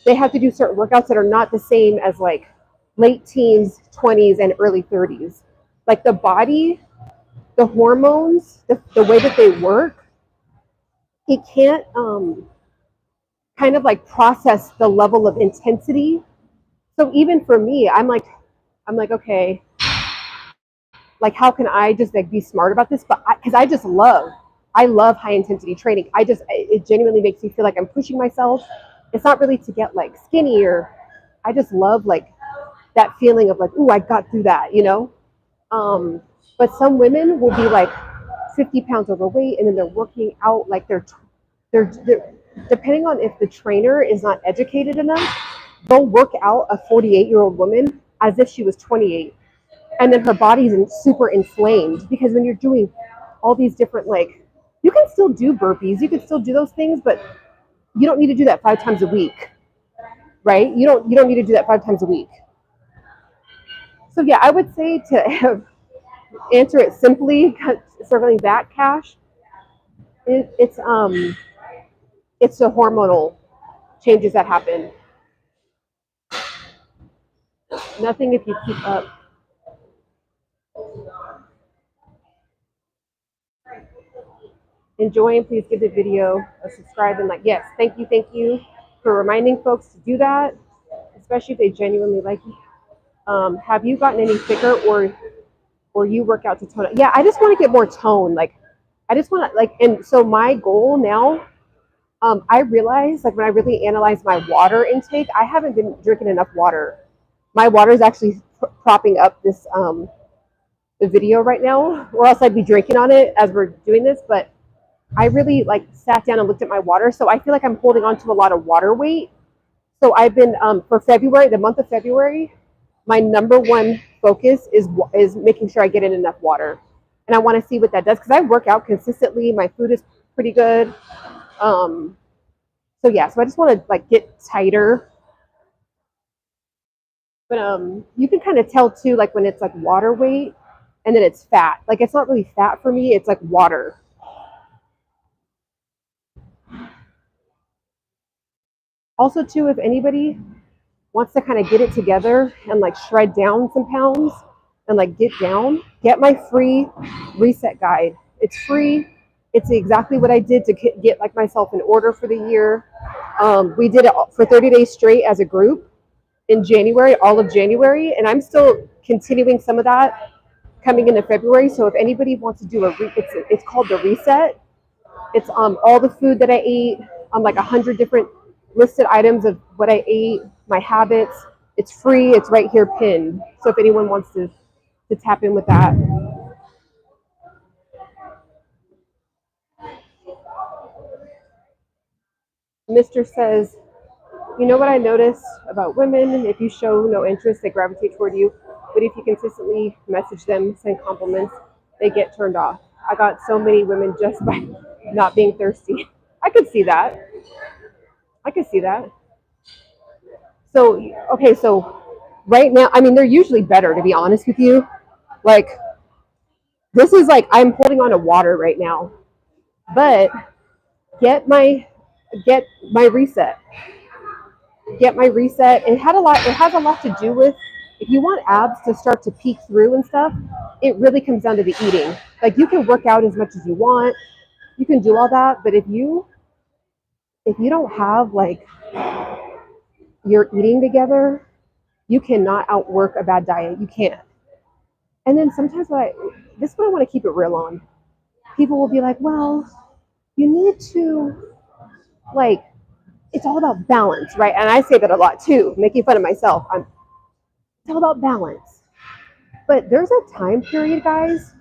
they have to do certain workouts that are not the same as like late teens, 20s, and early 30s. Like the body, the hormones, the way that they work, it can't kind of like process the level of intensity. So even for me, I'm like, okay, like how can I just like be smart about this? But because I love high intensity training. It genuinely makes me feel like I'm pushing myself. It's not really to get like skinny, or I just love like that feeling of like, ooh, I got through that, you know? But some women will be like 50 pounds overweight, and then they're working out like they're depending on if the trainer is not educated enough, they'll work out a 48-year-old woman as if she was 28. And then her body's super inflamed because when you're doing all these different, like, you can still do burpees, you can still do those things, but you don't need to do that 5 times a week, right? You don't need to do that 5 times a week. So yeah, I would say to answer it simply, circling back, Cash, it's the hormonal changes that happen. Nothing if you keep up. Enjoy, and please give the video a subscribe and like. Yes, thank you for reminding folks to do that, especially if they genuinely like you. Have you gotten any thicker, or you work out to tone up? Yeah, I just want to get more tone. Like I just want to like, and so my goal now, I realize like when I really analyze my water intake, I haven't been drinking enough water. My water is actually propping up this the video right now, or else I'd be drinking on it as we're doing this. But I really like sat down and looked at my water, so I feel like I'm holding on to a lot of water weight. So I've been for February, the month of February, my number one focus is making sure I get in enough water, and I want to see what that does because I work out consistently. My food is pretty good. So yeah, so I just want to like get tighter. But you can kind of tell too, like when it's like water weight, and then it's fat. Like it's not really fat for me; it's like water. Also, too, if anybody wants to kind of get it together and like shred down some pounds and like get my free reset guide. It's free. It's exactly what I did to get like myself in order for the year. We did it for 30 days straight as a group in January, all of January, and I'm still continuing some of that coming into February. So if anybody wants to do it's called the reset. It's all the food that I ate, like 100 different listed items of what I ate, my habits. It's free. It's right here pinned. So if anyone wants to tap in with that. Mr. says, you know what I noticed about women? If you show no interest, they gravitate toward you. But if you consistently message them, send compliments, they get turned off. I got so many women just by not being thirsty. I could see that. I could see that. So, okay, so right now, I mean, they're usually better, to be honest with you. Like, this is like, I'm holding on to water right now. But get my reset. Get my reset. It has a lot to do with, if you want abs to start to peek through and stuff, it really comes down to the eating. Like, you can work out as much as you want, you can do all that, but if you don't have like your eating together, you cannot outwork a bad diet. You can't. And then sometimes this is what I want to keep it real on. People will be like, well, you need to, like, it's all about balance, right? And I say that a lot too, making fun of myself. It's all about balance. But there's a time period, guys,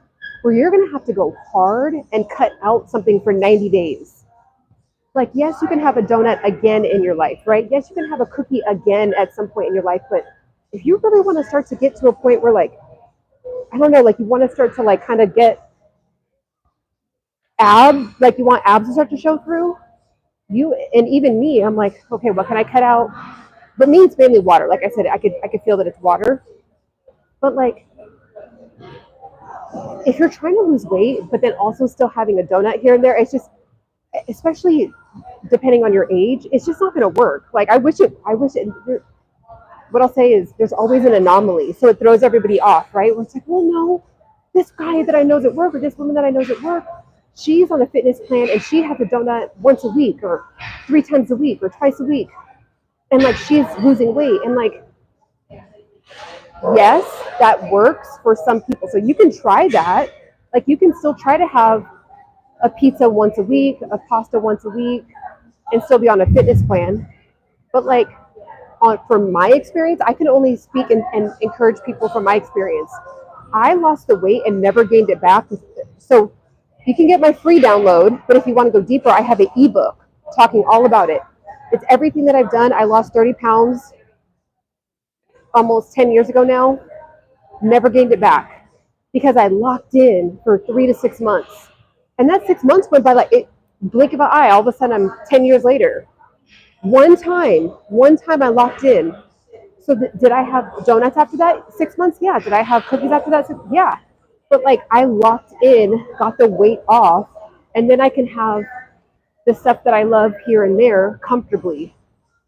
where you're going to have to go hard and cut out something for 90 days. Like, yes, you can have a donut again in your life, right? Yes, you can have a cookie again at some point in your life. But if you really want to start to get to a point where, like, I don't know, like, you want to start to, like, kind of get abs, like, you want abs to start to show through, and even me, I'm like, okay, what can I cut out? But me, it's mainly water. Like I said, I could feel that it's water. But, like, if you're trying to lose weight, but then also still having a donut here and there, it's just, especially depending on your age, it's just not going to work. Like, I wish it, what I'll say is there's always an anomaly. So it throws everybody off, right? Where it's like, well, no, this guy that I know is at work, or this woman that I know is at work, she's on a fitness plan and she has a donut once a week or 3 times a week or twice a week. And, like, she's losing weight. And, like, yes, that works for some people. So you can try that. Like, you can still try to have a pizza once a week, a pasta once a week, and still be on a fitness plan. But, like, from my experience, I can only speak and encourage people from my experience. I lost the weight and never gained it back. So you can get my free download, but if you want to go deeper, I have an ebook talking all about it. It's everything that I've done. I lost 30 pounds almost 10 years ago now, never gained it back because I locked in for 3 to 6 months. And that 6 months went by like blink of an eye. All of a sudden, I'm 10 years later. One time I locked in. So did I have donuts after that 6 months? Yeah. Did I have cookies after that? Yeah. But, like, I locked in, got the weight off, and then I can have the stuff that I love here and there comfortably.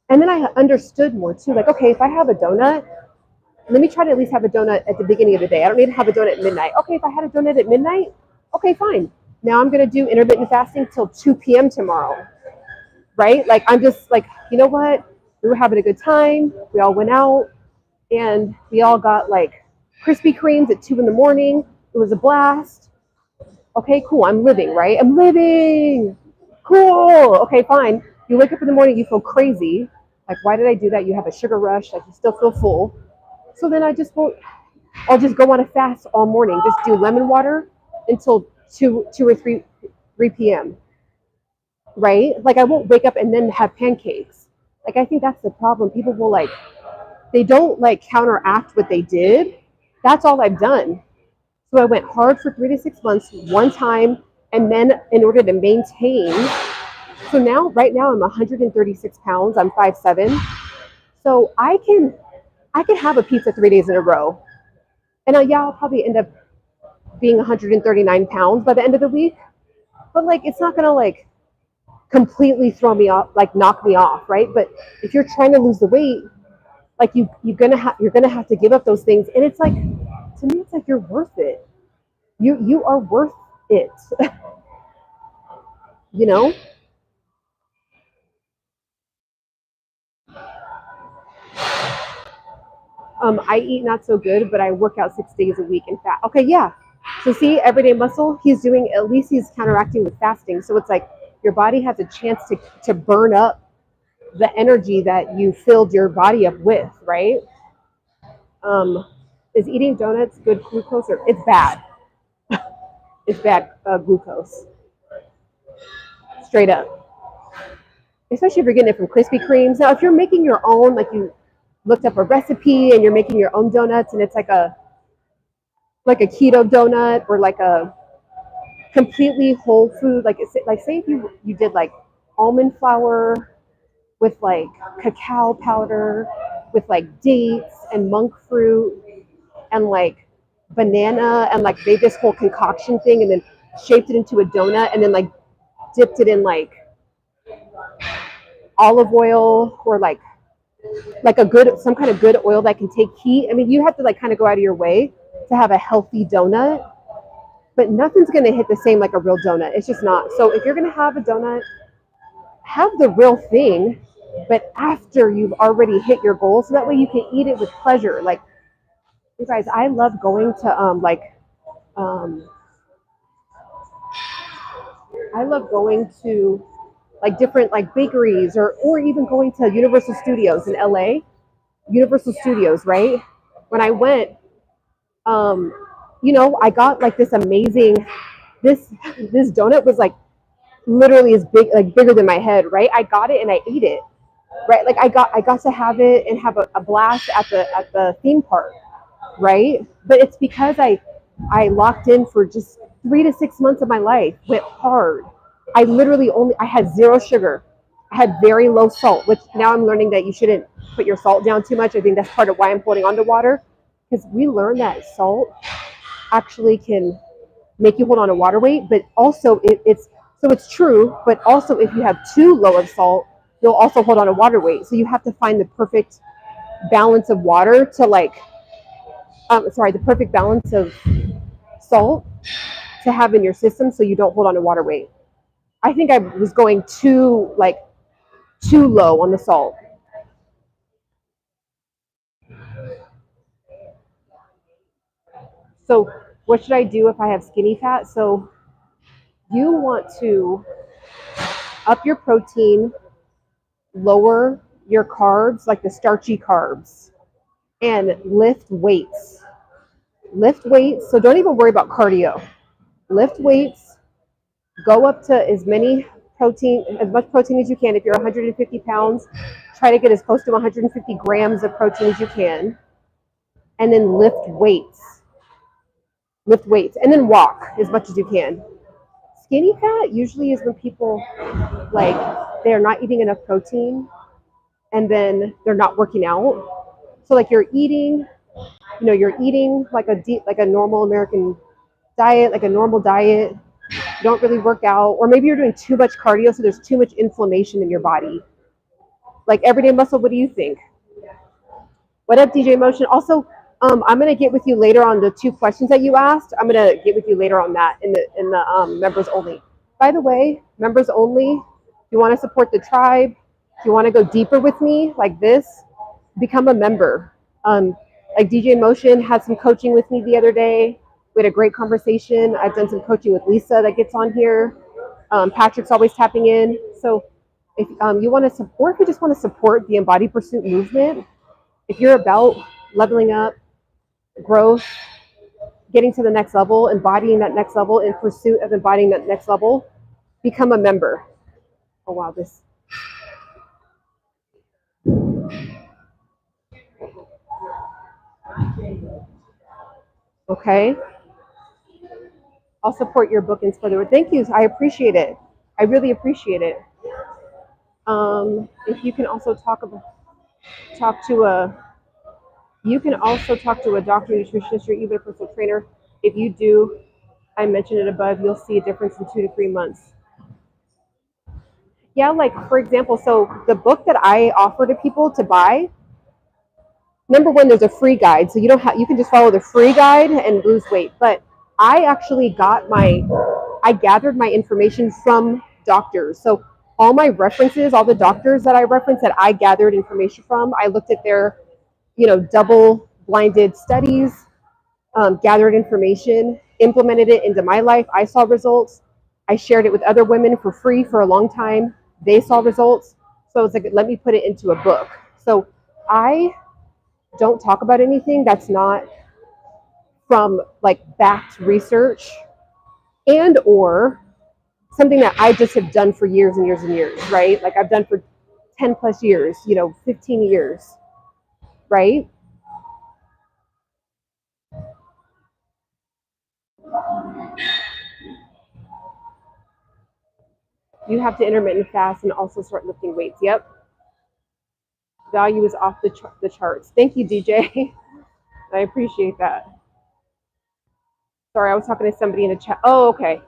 And then I understood more too. Like, okay, if I have a donut, let me try to at least have a donut at the beginning of the day. I don't need to have a donut at midnight. Okay, if I had a donut at midnight, okay, fine. Now I'm going to do intermittent fasting till 2 p.m. tomorrow, right? Like, I'm just like, you know what? We were having a good time. We all went out and we all got, like, Krispy Kremes at 2 in the morning. It was a blast. Okay, cool. I'm living, right? I'm living. Cool. Okay, fine. You wake up in the morning, you feel crazy. Like, why did I do that? You have a sugar rush. Like, you still feel full. So then I'll just go on a fast all morning. Just do lemon water until 2 or 3 p.m. Right? Like, I won't wake up and then have pancakes. Like, I think that's the problem. People will, like, they don't, like, counteract what they did. That's all I've done. So I went hard for 3 to 6 months, one time, and then in order to maintain. So now, right now, I'm 136 pounds. I'm 5'7". So I can have a pizza 3 days in a row. And I'll probably end up being 139 pounds by the end of the week. But, like, it's not going to, like, completely throw me off, like, knock me off, right? But if you're trying to lose the weight, like, you're gonna have to give up those things. And it's like, to me, it's like you're worth it. You are worth it. You know? I eat not so good, but I work out 6 days a week in fat. Okay, yeah. So see, everyday muscle, he's counteracting with fasting. So it's like your body has a chance to burn up the energy that you filled your body up with, right? Is eating donuts good glucose, or it's bad? It's bad glucose. Straight up. especially if you're getting it from Krispy Kremes. Now, if you're making your own, like you looked up a recipe and you're making your own donuts and it's like a keto donut or like a completely whole food, like say if you did like almond flour with like cacao powder with like dates and monk fruit and like banana and like made this whole concoction thing and then shaped it into a donut and then like dipped it in like olive oil or like a good, some kind of good oil that can take heat. I mean, you have to like kind of go out of your way to have a healthy donut, but nothing's going to hit the same like a real donut. It's just not. So if you're going to have a donut, have the real thing, but after you've already hit your goal, so that way you can eat it with pleasure. Like, you guys, I love going to um, I love going to like different like bakeries or even going to Universal Studios in LA. Universal Studios, right? When I went, um, I got like this amazing this donut was like literally as big, like bigger than my head, right? I got it and I ate it, right? Like I got to have it and have a blast at the theme park, right? But it's because I locked in for just 3 to 6 months of my life, went hard. I had zero sugar. I had very low salt, which now I'm learning that you shouldn't put your salt down too much. I think that's part of why I'm holding on to water, because we learned that salt actually can make you hold on to water weight, but also it's true, but also if you have too low of salt, you'll also hold on to water weight. So you have to find the perfect balance of water to the perfect balance of salt to have in your system so you don't hold on to water weight. I think I was going too low on the salt. So what should I do if I have skinny fat? So you want to up your protein, lower your carbs, like the starchy carbs, and lift weights. Lift weights. So don't even worry about cardio. Lift weights. Go up to as much protein as you can. If you're 150 pounds, try to get as close to 150 grams of protein as you can, and then lift weights. Lift weights, and then walk as much as you can. Skinny fat usually is when people like they're not eating enough protein, and then they're not working out. So like you're eating like a normal American diet, like a normal diet. You don't really work out, or maybe you're doing too much cardio, so there's too much inflammation in your body. Like everyday muscle, what do you think? What up, DJ Motion? Also, I'm gonna get with you later on the 2 questions that you asked. I'm gonna get with you later on that in the members only. By the way, members only. If you want to support the tribe, if you want to go deeper with me like this, become a member. Like DJ Motion had some coaching with me the other day. We had a great conversation. I've done some coaching with Lisa that gets on here. Patrick's always tapping in. So if you want to support, if you just want to support the Embody Pursuit movement, if you're about leveling up, growth, getting to the next level, embodying that next level, in pursuit of embodying that next level, become a member. Oh wow, this. Okay. I'll support your bookings further. Thank you. I appreciate it. I really appreciate it. If you can also talk to a you can also talk to a doctor, nutritionist, or even a personal trainer. If you do, I mentioned it above, you'll see a difference in 2 to 3 months. Yeah, like for example, so the book that I offer to people to buy, number one, there's a free guide, so you can just follow the free guide and lose weight. But I actually I gathered my information from doctors. So all my references, all the doctors that I reference that I gathered information from, I looked at their, double blinded studies, gathered information, implemented it into my life. I saw results. I shared it with other women for free for a long time. They saw results. So it's like, let me put it into a book. So I don't talk about anything that's not from like backed research and or something that I just have done for years and years and years, right? Like I've done for 10 plus years, 15 years, right? You have to intermittent fast and also start lifting weights. Yep. Value is off the charts. Thank you, DJ. I appreciate that. Sorry, I was talking to somebody in the chat. Oh, okay.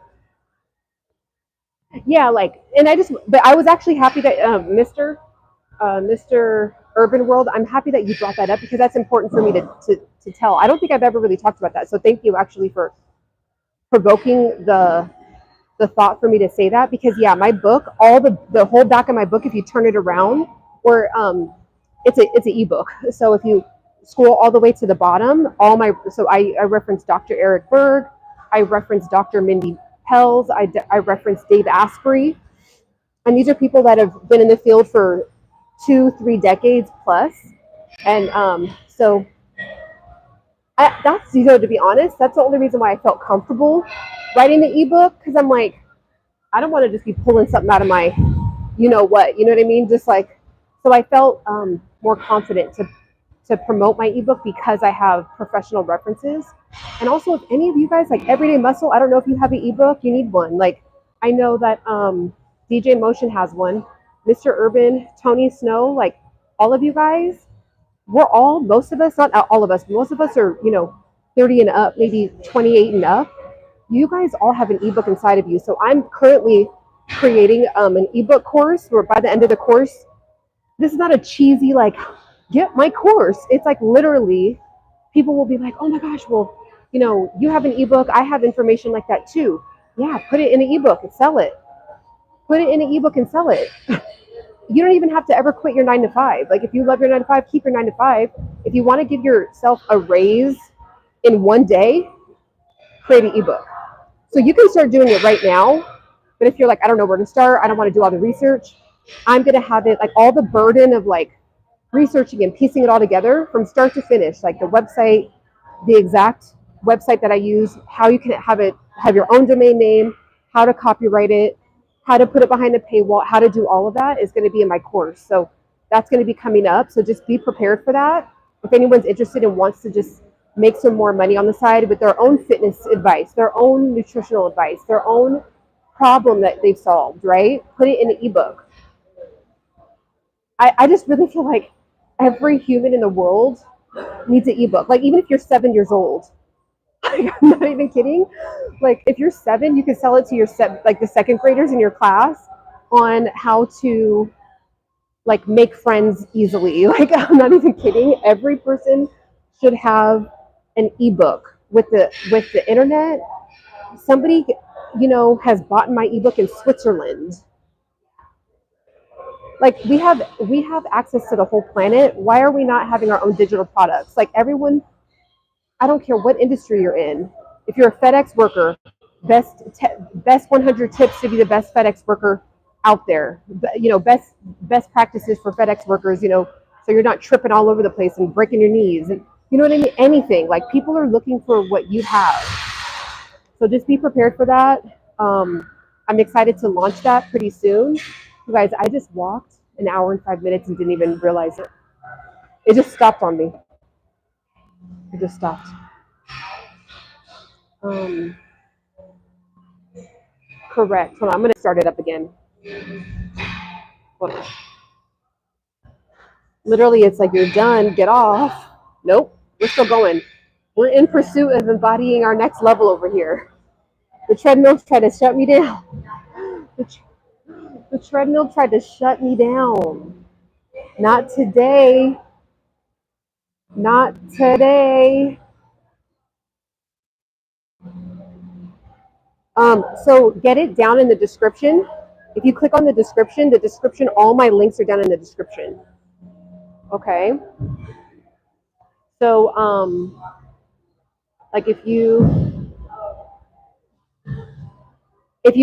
Yeah, but I was actually happy that Mr. Urban World, I'm happy that you brought that up because that's important for me to tell. I don't think I've ever really talked about that. So thank you actually for provoking the thought for me to say that, because yeah, my book, all the whole back of my book, if you turn it around, or it's an ebook. So if you scroll all the way to the bottom, I reference Dr. Eric Berg, I reference Dr. Mindy Pelz, I reference Dave Asprey, and these are people that have been in the field for 2-3 decades plus. And so that's, to be honest, that's the only reason why I felt comfortable writing the ebook, because I'm like, I don't want to just be pulling something out of my, you know what I mean? Just like, so I felt more confident to promote my ebook because I have professional references. And also, if any of you guys like Everyday Muscle, I don't know if you have an ebook, you need one. Like, I know that DJ Motion has one, Mr. Urban, Tony Snow, like all of you guys, most of us, not all of us, but most of us are, 30 and up, maybe 28 and up. You guys all have an ebook inside of you. So I'm currently creating an ebook course where by the end of the course, this is not a cheesy, like, get my course. It's like literally people will be like, oh my gosh, well, you have an ebook. I have information like that too. Yeah, put it in an ebook and sell it. Put it in an ebook and sell it. You don't even have to ever quit your 9 to 5. Like, if you love your 9 to 5, keep your 9 to 5. If you want to give yourself a raise in one day, create an ebook. So you can start doing it right now. But if you're like, I don't know where to start, I don't want to do all the research, I'm going to have it, like, all the burden of like researching and piecing it all together from start to finish, like the website, the exact website that I use, how you can have your own domain name, how to copyright it, how to put it behind a paywall, how to do all of that is going to be in my course. So that's going to be coming up. So just be prepared for that. If anyone's interested and wants to just make some more money on the side with their own fitness advice, their own nutritional advice, their own problem that they've solved, right? Put it in an ebook. I just really feel like every human in the world needs an ebook. Like, even if you're 7 years old, like, I'm not even kidding. Like, if you're 7, you can sell it to the second graders in your class on how to like make friends easily. Like, I'm not even kidding. Every person should have an ebook with the internet. Somebody, has bought my ebook in Switzerland. Like, we have access to the whole planet. Why are we not having our own digital products? Like, everyone, I don't care what industry you're in. If you're a FedEx worker, best 100 tips to be the best FedEx worker out there. Best practices for FedEx workers. So you're not tripping all over the place and breaking your knees. And you know what I mean? Anything. Like, people are looking for what you have. So just be prepared for that. I'm excited to launch that pretty soon. You guys, I just walked an hour and 5 minutes and didn't even realize it. It just stopped on me. It just stopped. Correct. Hold on, I'm going to start it up again. Hold on. Literally, it's like, you're done. Get off. Nope. We're still going. We're in pursuit of embodying our next level over here. The treadmill tried to shut me down. The treadmill tried to shut me down. Not today. Not today. So get it down in the description. If you click on the description, all my links are down in the description. Okay. So, like, if you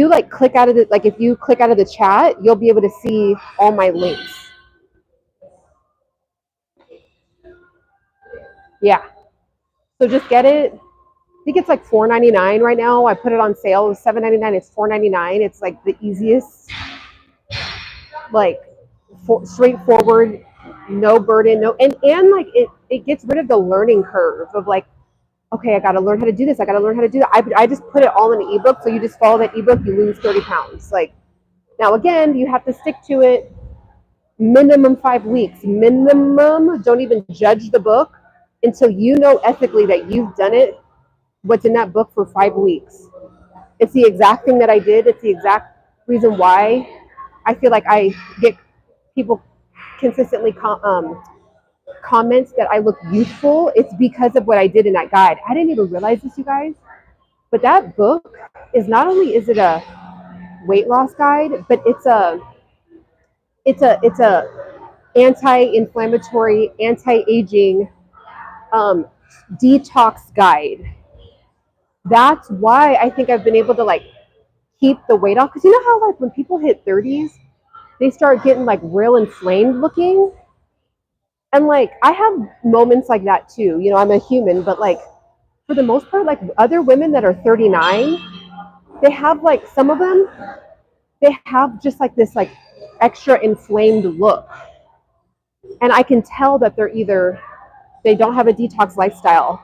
like click out of the chat, you'll be able to see all my links. Yeah. So just get it. think it's like $4.99 right now. I put it on sale. It was $7.99. It's $4.99. It's like the easiest, like straightforward, no burden, no, and like it gets rid of the learning curve of like, okay, I got to learn how to do this. I got to learn how to do that. I just put it all in an ebook. So you just follow that ebook, you lose 30 pounds. Like, now again, you have to stick to it. Minimum 5 weeks. Minimum. Don't even judge the book until you know ethically that you've done it, what's in that book for 5 weeks. It's the exact thing that I did. It's the exact reason why I feel like I get people consistently comments that I look youthful. It's because of what I did in that guide. I didn't even realize this, you guys, but that book is not only is it a weight loss guide, but it's a anti-inflammatory, anti-aging detox guide. That's why I think I've been able to like keep the weight off. Because you know how like when people hit 30s, they start getting like real inflamed looking. And like I have moments like that too. You know, I'm a human, but like for the most part, like other women that are 39, they have like some of them, they have just like this like extra inflamed look. And I can tell that they don't have a detox lifestyle.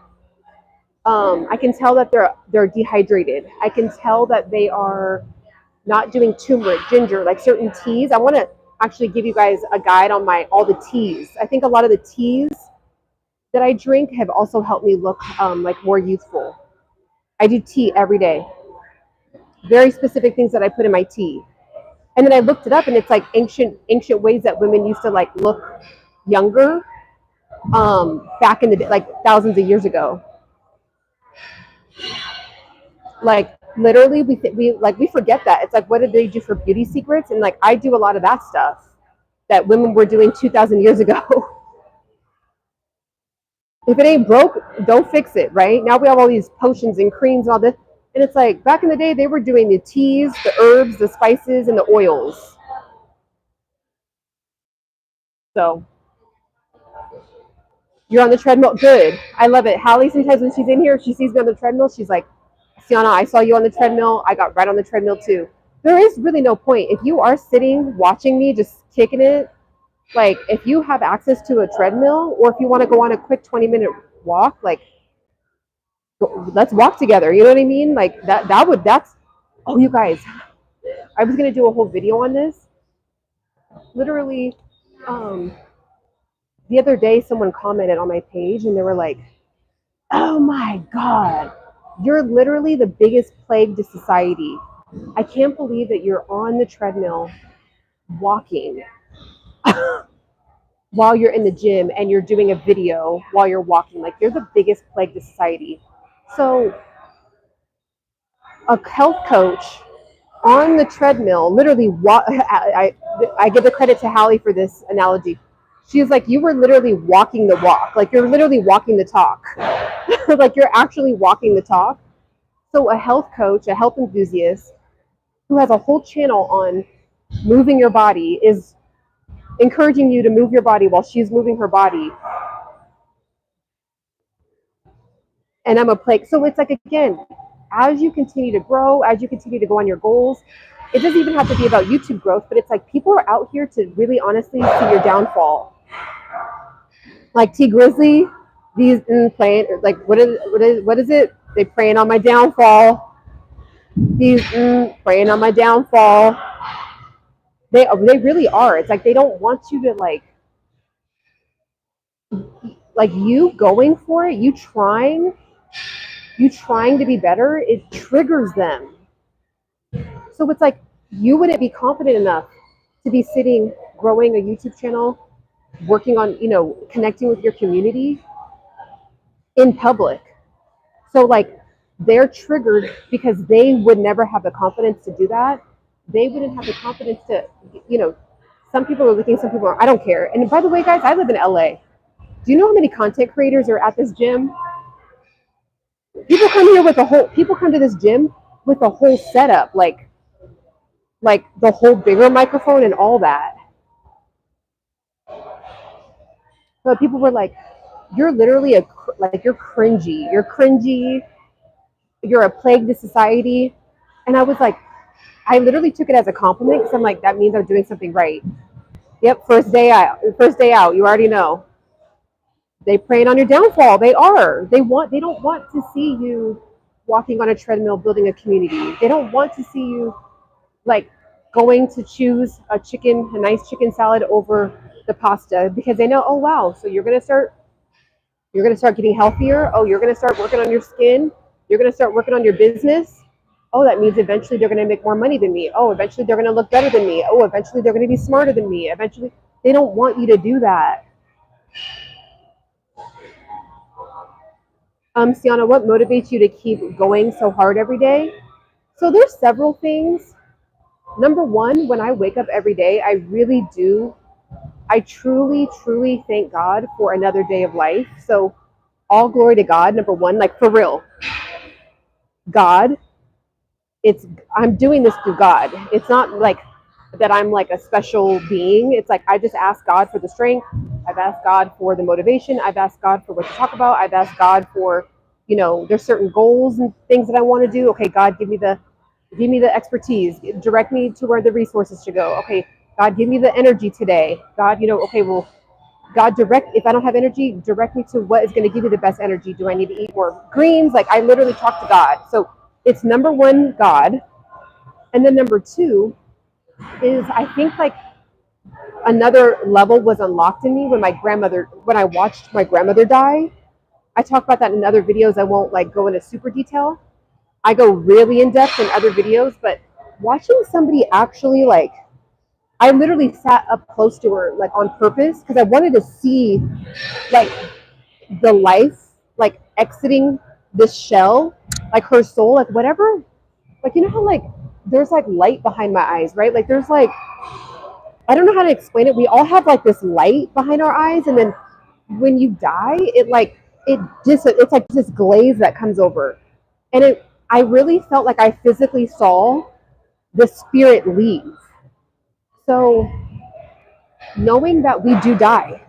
I can tell that they're dehydrated. I can tell that they are not doing turmeric, ginger, like certain teas. I want to actually give you guys a guide on all the teas. I think a lot of the teas that I drink have also helped me look like more youthful. I do tea every day. Very specific things that I put in my tea. And then I looked it up, and it's like ancient ways that women used to like look younger back in the day, like thousands of years ago. Like literally, we forget that. It's like, what did they do for beauty secrets? And like I do a lot of that stuff that women were doing 2,000 years ago. If it ain't broke, don't fix it, right? Now we have all these potions and creams and all this. And it's like back in the day, they were doing the teas, the herbs, the spices, and the oils. So you're on the treadmill. Good. I love it. Hallie, sometimes when she's in here, if she sees me on the treadmill, she's like, Ciana, I saw you on the treadmill. I got right on the treadmill too. There is really no point. If you are sitting, watching me, just kicking it, like if you have access to a treadmill or if you want to go on a quick 20-minute walk, like let's walk together. You know what I mean? Like oh, you guys, I was going to do a whole video on this. Literally, the other day, someone commented on my page and they were like, oh my God, you're literally the biggest plague to society. I can't believe that you're on the treadmill walking while you're in the gym and you're doing a video while you're walking. Like you're the biggest plague to society. So a health coach on the treadmill, literally, I give the credit to Hallie for this analogy. She was like, you were literally walking the walk. Like you're literally walking the talk. Like you're actually walking the talk. So a health coach, a health enthusiast who has a whole channel on moving your body is encouraging you to move your body while she's moving her body. And I'm a plague. So it's like, again, as you continue to grow, as you continue to go on your goals, it doesn't even have to be about YouTube growth, but it's like people are out here to really honestly see your downfall. Like T Grizzly, these playing like what is it? They praying on my downfall. These praying on my downfall. They really are. It's like they don't want you to like you going for it, you trying to be better, it triggers them. So it's like you wouldn't be confident enough to be sitting, growing a YouTube channel, working on, connecting with your community in public. So like they're triggered because they would never have the confidence to do that. They wouldn't have the confidence to, some people are looking, some people are, I don't care. And by the way, guys, I live in LA. Do you know how many content creators are at this gym? People come to this gym with a whole setup, like the whole bigger microphone and all that. But people were like, you're literally you're cringy. You're cringy. you're a plague to society. And I was like, I literally took it as a compliment because I'm like, that means I'm doing something right. Yep, first day out, you already know. They preying on your downfall. They are. They don't want to see you walking on a treadmill building a community. They don't want to see you like going to choose a nice chicken salad over the pasta because they know, oh wow, so you're gonna start getting healthier. Oh, you're gonna start working on your skin. You're gonna start working on your business. Oh, that means eventually they're gonna make more money than me. Oh, eventually they're gonna look better than me. Oh, eventually they're gonna be smarter than me. Eventually, they don't want you to do that. Ciana, what motivates you to keep going so hard every day? So there's several things. Number one, when I wake up every day, I truly, truly thank God for another day of life. So all glory to God, number one, like for real. God, I'm doing this through God. It's not like that I'm like a special being. It's like I just ask God for the strength. I've asked God for the motivation. I've asked God for what to talk about. I've asked God for, there's certain goals and things that I want to do. Okay, God, give me the expertise. Direct me to where the resources should go. Okay, God, give me the energy today. God, okay, well, God, if I don't have energy, direct me to what is going to give me the best energy. Do I need to eat more greens? Like I literally talk to God. So it's number one, God. And then number two is I think like another level was unlocked in me when when I watched my grandmother die. I talk about that in other videos. I won't like go into super detail. I go really in depth in other videos, but watching somebody actually like, I literally sat up close to her like on purpose because I wanted to see like the life like exiting this shell, like her soul, like whatever, like how like there's like light behind my eyes, right? Like there's like, I don't know how to explain it. We all have like this light behind our eyes, and then when you die, it's like this glaze that comes over, and I really felt like I physically saw the spirit leave. So knowing that we do die,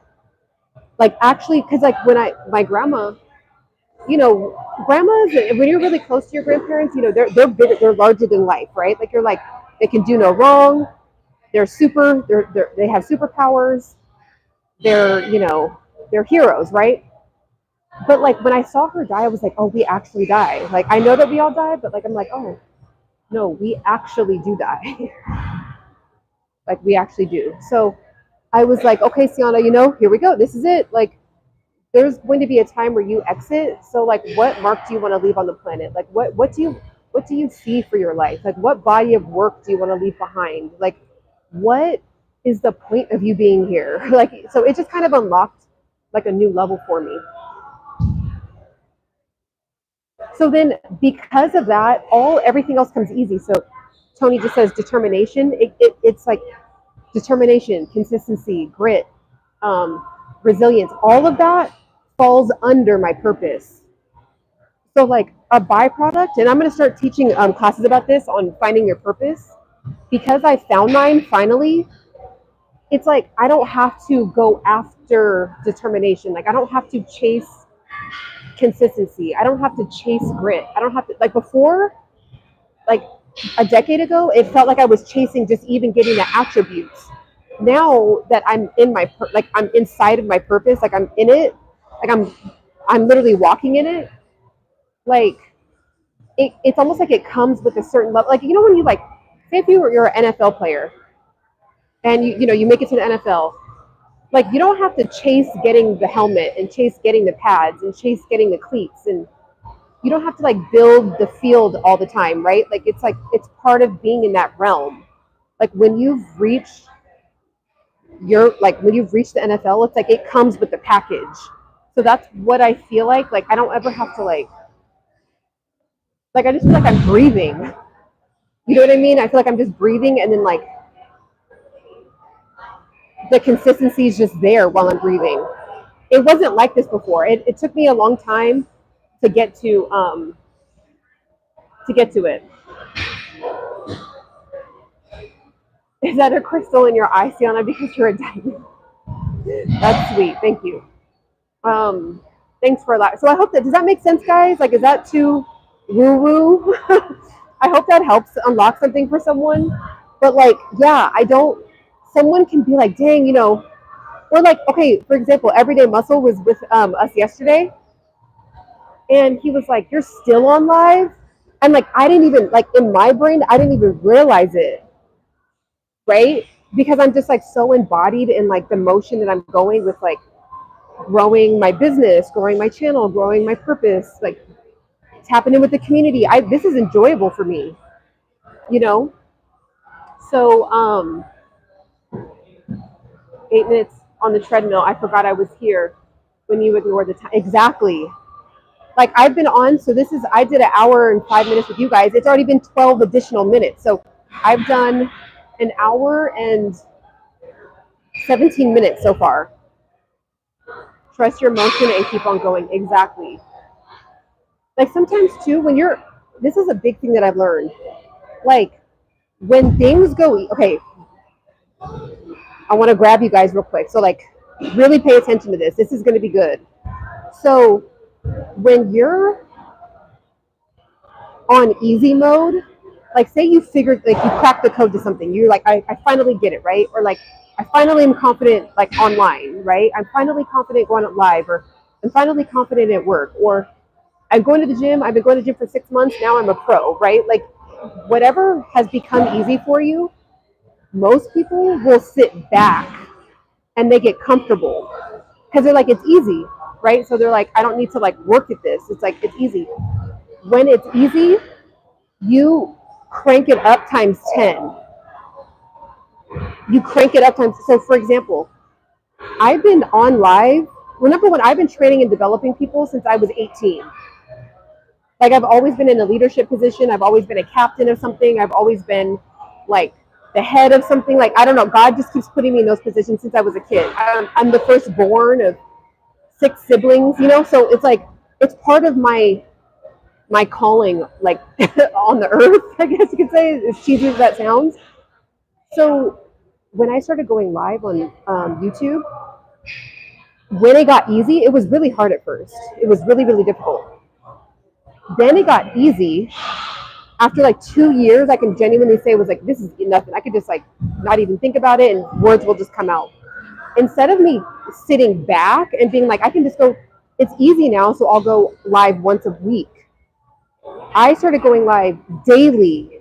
like actually, because like my grandma, grandmas, when you're really close to your grandparents, they're big, they're larger than life, right? Like you're like they can do no wrong. They have superpowers. They're heroes, right? But like when I saw her die, I was like, oh, we actually die. Like I know that we all die, but like I'm like, oh no, we actually do die. Like we actually do. So I was like, okay, Ciana, here we go. This is it. Like there's going to be a time where you exit. So like what mark do you want to leave on the planet? Like what do you see for your life? Like what body of work do you want to leave behind? Like what is the point of you being here? Like so it just kind of unlocked like a new level for me. So then because of that, everything else comes easy. So Tony just says determination. It's like determination, consistency, grit, resilience, all of that falls under my purpose. So like a byproduct, and I'm going to start teaching classes about this on finding your purpose. Because I found mine finally, it's like I don't have to go after determination. Like I don't have to chase consistency. I don't have to chase grit. I don't have to, like before, like a decade ago, it felt like I was chasing just even getting the attributes. Now that I'm I'm inside of my purpose, like I'm in it, like I'm literally walking in it. Like it's almost like it comes with a certain level. Like when you like, say if you're an NFL player, and you make it to the NFL, like you don't have to chase getting the helmet and chase getting the pads and chase getting the cleats, and you don't have to like build the field all the time, right? Like it's part of being in that realm. Like when you've reached the NFL, it's like it comes with the package. So that's what I feel like. Like I don't ever have to like I just feel like I'm breathing. You know what I mean? I feel like I'm just breathing, and then like the consistency is just there while I'm breathing. It wasn't like this before. It took me a long time to get to it. Is that a crystal in your eye, Ciana? Because you're a diamond. That's sweet. Thank you. Thanks for that. So I hope does that make sense, guys? Like, is that too? woo woo. I hope that helps unlock something for someone. But like, yeah, I don't. Someone can be like, dang, you know, or like, okay, for example, Everyday Muscle was with us yesterday, and he was like, "You're still on live," and like, I didn't even like in my brain, I didn't even realize it, right? Because I'm just like so embodied in like the motion that I'm going with, like growing my business, growing my channel, growing my purpose, like tapping in with the community. This is enjoyable for me, you know. So 8 minutes on the treadmill. I forgot I was here when you ignored the time. Exactly. Like I've been on. So this is I did an hour and 5 minutes with you guys. It's already been 12 additional minutes. So I've done an hour and 17 minutes so far. Trust your motion and keep on going. Exactly. Like sometimes too, when you're, this is a big thing that I've learned. Like when things go, okay, I want to grab you guys real quick. So like really pay attention to this. This is going to be good. So when you're on easy mode, like say you figured, like you cracked the code to something, you're like, I finally get it, right? Or like, I finally am confident, like online, right? I'm finally confident going live, or I'm finally confident at work, or I'm going to the gym. I've been going to the gym for 6 months. Now I'm a pro, right? Like whatever has become easy for you, most people will sit back and they get comfortable because they're like, it's easy, right? So they're like, I don't need to like work at this. It's like, it's easy. When it's easy, you crank it up times 10. You crank it up times. So for example, I've been on live. Remember when I've been training and developing people since I was 18. Like I've always been in a leadership position. I've always been a captain of something. I've always been like the head of something. Like, I don't know. God just keeps putting me in those positions since I was a kid. I'm the firstborn of 6 siblings, you know? So it's like, it's part of my calling, like on the earth, I guess you could say, as cheesy as that sounds. So when I started going live on YouTube, when it got easy, it was really hard at first. It was really, really difficult. Then it got easy. After like 2 years, I can genuinely say it was like, this is nothing. I could just like not even think about it and words will just come out. Instead of me sitting back and being like, I can just go, it's easy now, so I'll go live once a week. I started going live daily.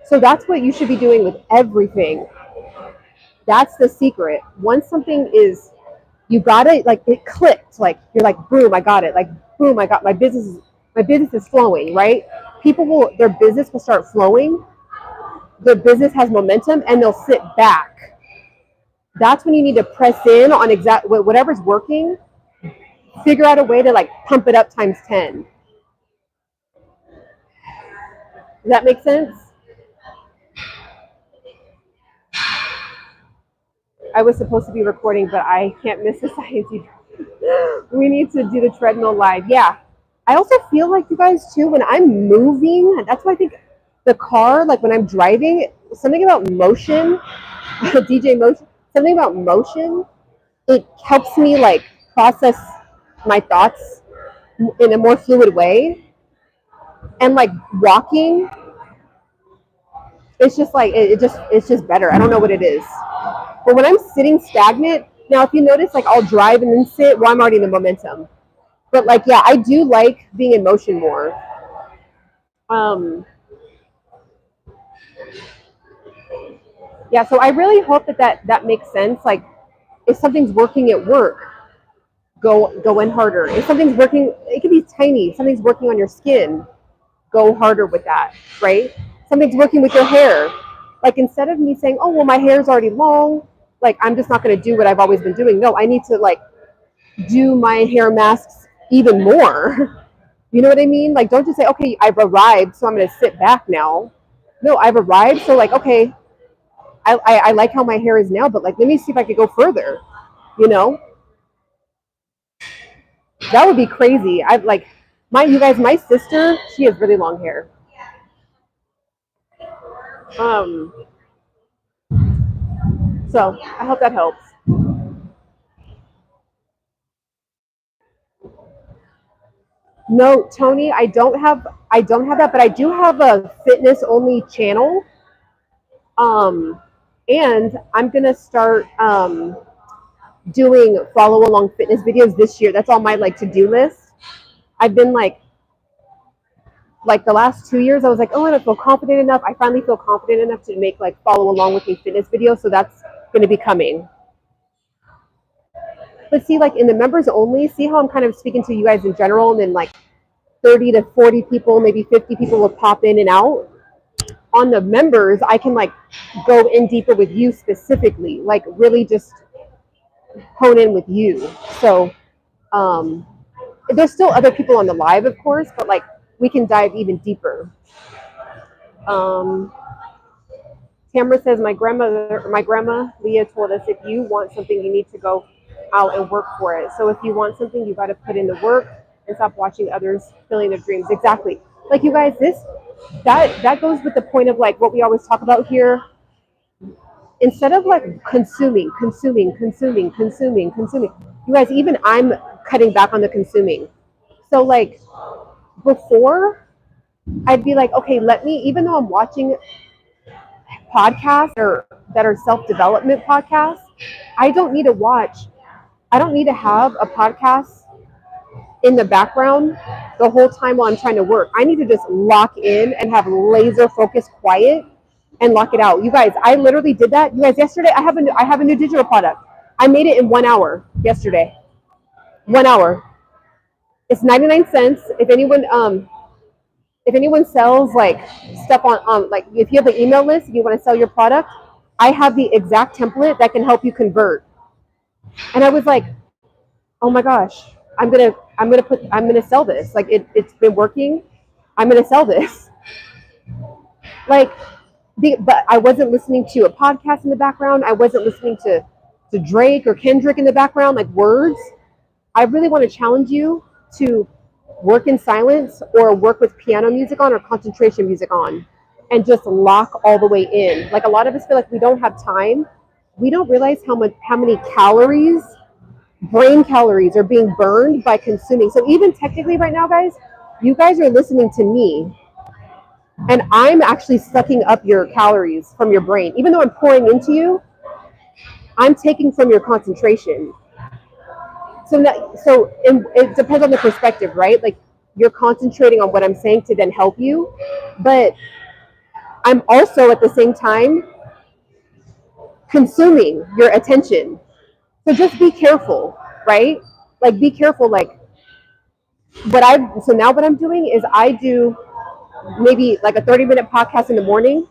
So that's what you should be doing with everything. That's the secret. Once something is, you got it, like it clicked, like you're like, boom, I got it. Like, boom, I got my business is flowing, right? People will, their business will start flowing. Their business has momentum and they'll sit back. That's when you need to press in on whatever's working, figure out a way to like pump it up times 10. Does that make sense? I was supposed to be recording, but I can't miss the science. We need to do the treadmill live. Yeah. I also feel like you guys too, when I'm moving, that's why I think the car, like when I'm driving, something about motion, DJ motion, something about motion, it helps me like process my thoughts in a more fluid way. And like walking, it's just like it's just better. I don't know what it is. But when I'm sitting stagnant, now if you notice, like I'll drive and then sit, well, I'm already in the momentum. But like, yeah, I do like being in motion more. Yeah, so I really hope that makes sense. Like, if something's working at work, go in harder. If something's working, it could be tiny. If something's working on your skin, go harder with that, right? Something's working with your hair. Like instead of me saying, oh, well, my hair's already long, like I'm just not going to do what I've always been doing. No, I need to like do my hair masks even more. You know what I mean? Like, don't just say, okay, I've arrived, so I'm going to sit back now. No, I've arrived, so like, okay, I like how my hair is now, but like, let me see if I could go further. You know, that would be crazy. I've like, you guys, my sister, she has really long hair. So I hope that helps. No, Tony, I don't have that, but I do have a fitness only channel. And I'm gonna start doing follow along fitness videos this year. That's on my like to-do list. I've been like the last 2 years, I was like, oh, I don't feel confident enough. I finally feel confident enough to make like follow along with me fitness videos. So that's going to be coming. But see, like in the members only, see how I'm kind of speaking to you guys in general, and then like 30 to 40 people, maybe 50 people will pop in and out. On the members, I can like go in deeper with you specifically, like really just hone in with you. So there's still other people on the live, of course, but like we can dive even deeper. Tamara says, my grandma Leah told us, if you want something, you need to go out and work for it. So if you want something, you got to put in the work and stop watching others filling their dreams. Exactly. Like you guys, that goes with the point of like what we always talk about here. Instead of like consuming, you guys, even I'm cutting back on the consuming. So like before, I'd be like, okay, even though I'm watching podcasts or that are self-development podcasts, I don't need to have a podcast in the background the whole time while I'm trying to work. I need to just lock in and have laser focus quiet and lock it out. You guys, I literally did that. You guys, yesterday I have a new digital product. I made it in 1 hour yesterday. 1 hour. It's 99 cents. If anyone sells like stuff on like if you have an email list and you want to sell your product, I have the exact template that can help you convert. And I was like, oh my gosh, I'm gonna sell this. Like it's been working. I'm gonna sell this. Like but I wasn't listening to a podcast in the background. I wasn't listening to Drake or Kendrick in the background, like words. I really want to challenge you to work in silence or work with piano music on or concentration music on and just lock all the way in. Like a lot of us feel like we don't have time. We don't realize how many brain calories are being burned by consuming. So even technically right now, guys, you guys are listening to me and I'm actually sucking up your calories from your brain. Even though I'm pouring into you, I'm taking from your concentration. So it depends on the perspective, right? Like you're concentrating on what I'm saying to then help you, but I'm also at the same time consuming your attention. So just be careful, right? Like be careful. Like so now what I'm doing is I do maybe like a 30-minute podcast in the morning,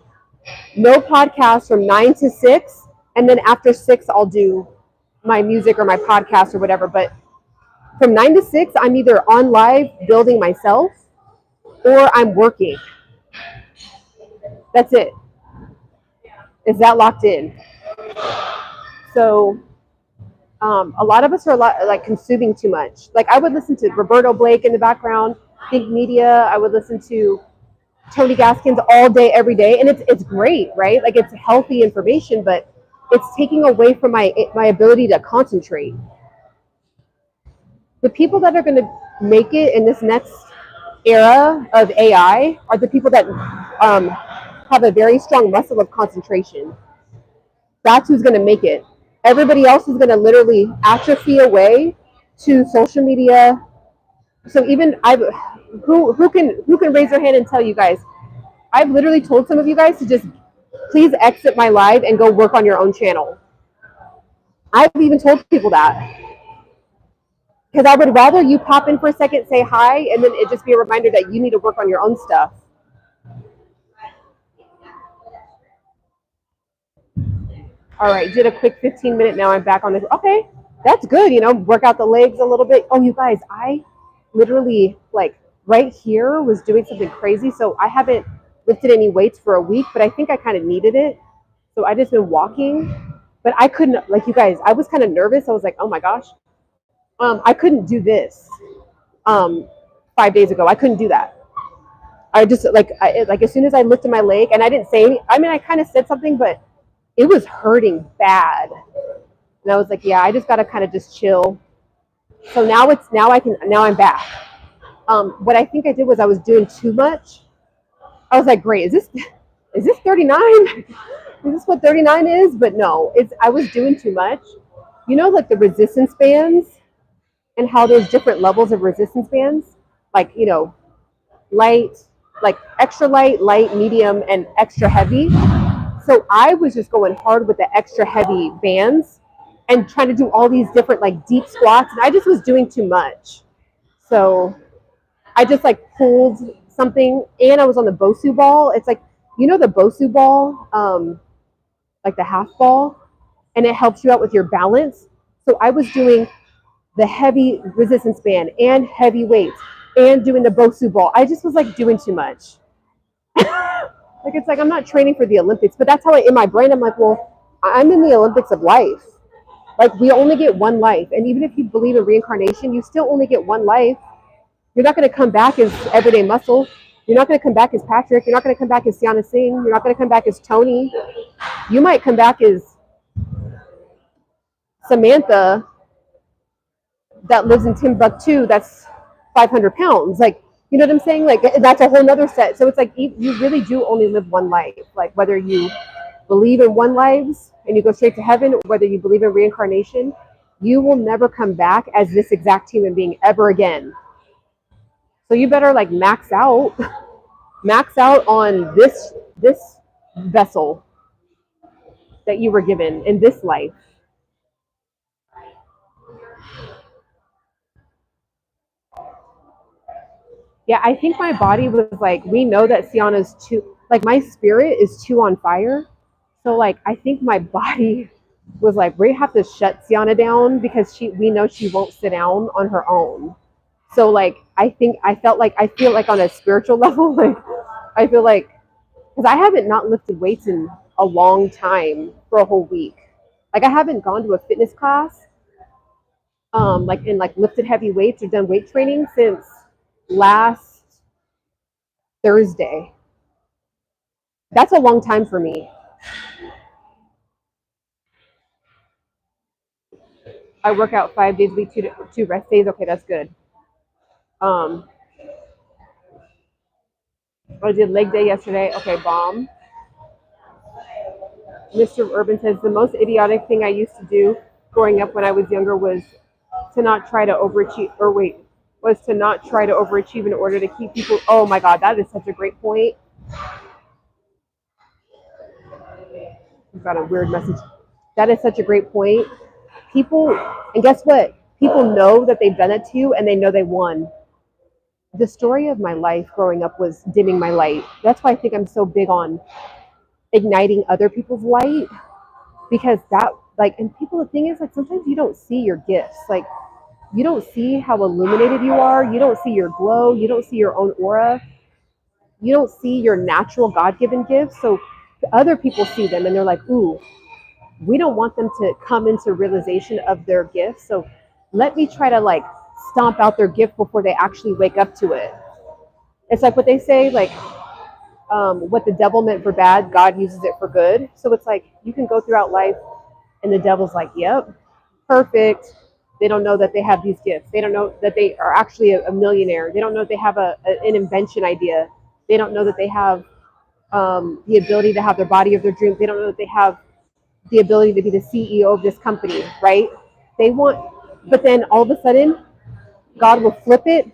no podcast from 9 to 6, and then after 6 I'll do my music or my podcast or whatever. But from 9 to 6, I'm either on live building myself or I'm working. That's it. Is that locked in? So a lot of us are like consuming too much. Like I would listen to Roberto Blake in the background, Think Media. I would listen to Tony Gaskins all day, every day. And it's great, right? Like it's healthy information, but it's taking away from my ability to concentrate. The people that are going to make it in this next era of AI are the people that have a very strong muscle of concentration. That's who's going to make it. Everybody else is going to literally atrophy away to social media. So even who can raise their hand and tell you guys, I've literally told some of you guys to just please exit my live and go work on your own channel. I've even told people that. Because I would rather you pop in for a second, say hi, and then it just be a reminder that you need to work on your own stuff. All right, did a quick 15-minute, now I'm back on the, okay, that's good, work out the legs a little bit. Oh, you guys, I literally, like, right here was doing something crazy, so I haven't lifted any weights for a week, but I think I kind of needed it. So I just been walking, but I couldn't, like you guys, I was kind of nervous. I was like, oh my gosh. I couldn't do this 5 days ago. I couldn't do that. I just, like as soon as I lifted my leg, and I didn't say anything, I mean, I kind of said something, but it was hurting bad. And I was like, yeah, I just got to kind of just chill. So now I'm back. What I think I did was I was doing too much. I was like, great, is this 39? Is this what 39 is? But no, I was doing too much. You know, like the resistance bands and how there's different levels of resistance bands, like, you know, light, like extra light, light, medium, and extra heavy. So I was just going hard with the extra heavy bands and trying to do all these different like deep squats, and I just was doing too much. So I just like pulled something, and I was on the Bosu ball. It's like, you know, the Bosu ball, like the half ball, and it helps you out with your balance. So I was doing the heavy resistance band and heavy weights and doing the Bosu ball. I just was like doing too much. Like, it's like, I'm not training for the Olympics, but that's how in my brain, I'm like, well, I'm in the Olympics of life. Like, we only get one life. And even if you believe in reincarnation, you still only get one life. You're not going to come back as Everyday Muscle. You're not going to come back as Patrick. You're not going to come back as Ciana Singh. You're not going to come back as Tony. You might come back as Samantha that lives in Timbuktu that's 500 pounds. Like, you know what I'm saying? Like, that's a whole nother set. So it's like, you really do only live one life. Like, whether you believe in one lives and you go straight to heaven, or whether you believe in reincarnation, you will never come back as this exact human being ever again. So you better like max out on this vessel that you were given in this life. Yeah, I think my body was like, we know that Ciana's too, like, my spirit is too on fire. So like, I think my body was like, we have to shut Ciana down because we know she won't sit down on her own. So like, I feel like on a spiritual level, like, I feel like, because I haven't not lifted weights in a long time for a whole week. Like, I haven't gone to a fitness class, like in like lifted heavy weights or done weight training since last Thursday. That's a long time for me. I work out 5 days a week, two rest days. Okay, that's good. I did leg day yesterday. Okay, bomb. Mr. Urban says the most idiotic thing I used to do growing up when I was younger was to not try to overachieve, was to not try to overachieve in order to keep people. Oh my God, that is such a great point. We've got a weird message. That is such a great point. People, and guess what? People know that they've done it to you and they know they won. The story of my life growing up was dimming my light. That's why I think I'm so big on igniting other people's light, because that, like, and people, the thing is, like, sometimes you don't see your gifts. Like, you don't see how illuminated you are. You don't see your glow. You don't see your own aura. You don't see your natural God-given gifts. So other people see them and they're like, ooh, we don't want them to come into realization of their gifts. So let me try to like stomp out their gift before they actually wake up to it. It's like what they say, like, what the devil meant for bad, God uses it for good. So it's like you can go throughout life and the devil's like, yep, perfect. They don't know that they have these gifts. They don't know that they are actually a millionaire. They don't know that they have an invention idea. They don't know that they have the ability to have their body of their dreams. They don't know that they have the ability to be the CEO of this company, right? But then all of a sudden, God will flip it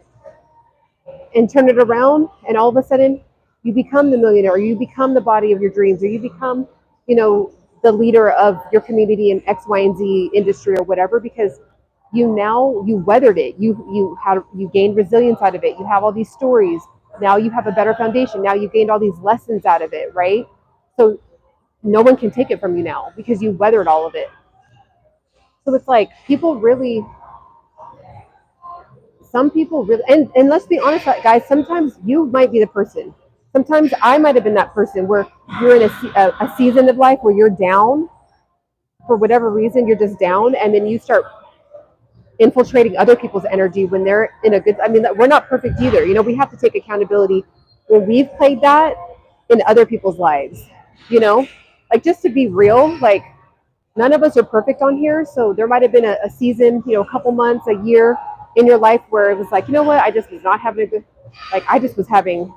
and turn it around, and all of a sudden, you become the millionaire, or you become the body of your dreams, or you become, the leader of your community in X, Y, and Z industry or whatever, because you weathered it. You gained resilience out of it. You have all these stories. Now you have a better foundation. Now you gained all these lessons out of it, right? So no one can take it from you now because you weathered all of it. So it's like some people really, and let's be honest, guys, sometimes you might be the person. Sometimes I might have been that person where you're in a season of life where you're down for whatever reason, you're just down, and then you start infiltrating other people's energy when they're in a good, I mean, we're not perfect either. We have to take accountability when we've played that in other people's lives, like, just to be real, like, none of us are perfect on here. So there might have been a season, a couple months, a year in your life where it was like, you know what, I just was not having a good, like I just was having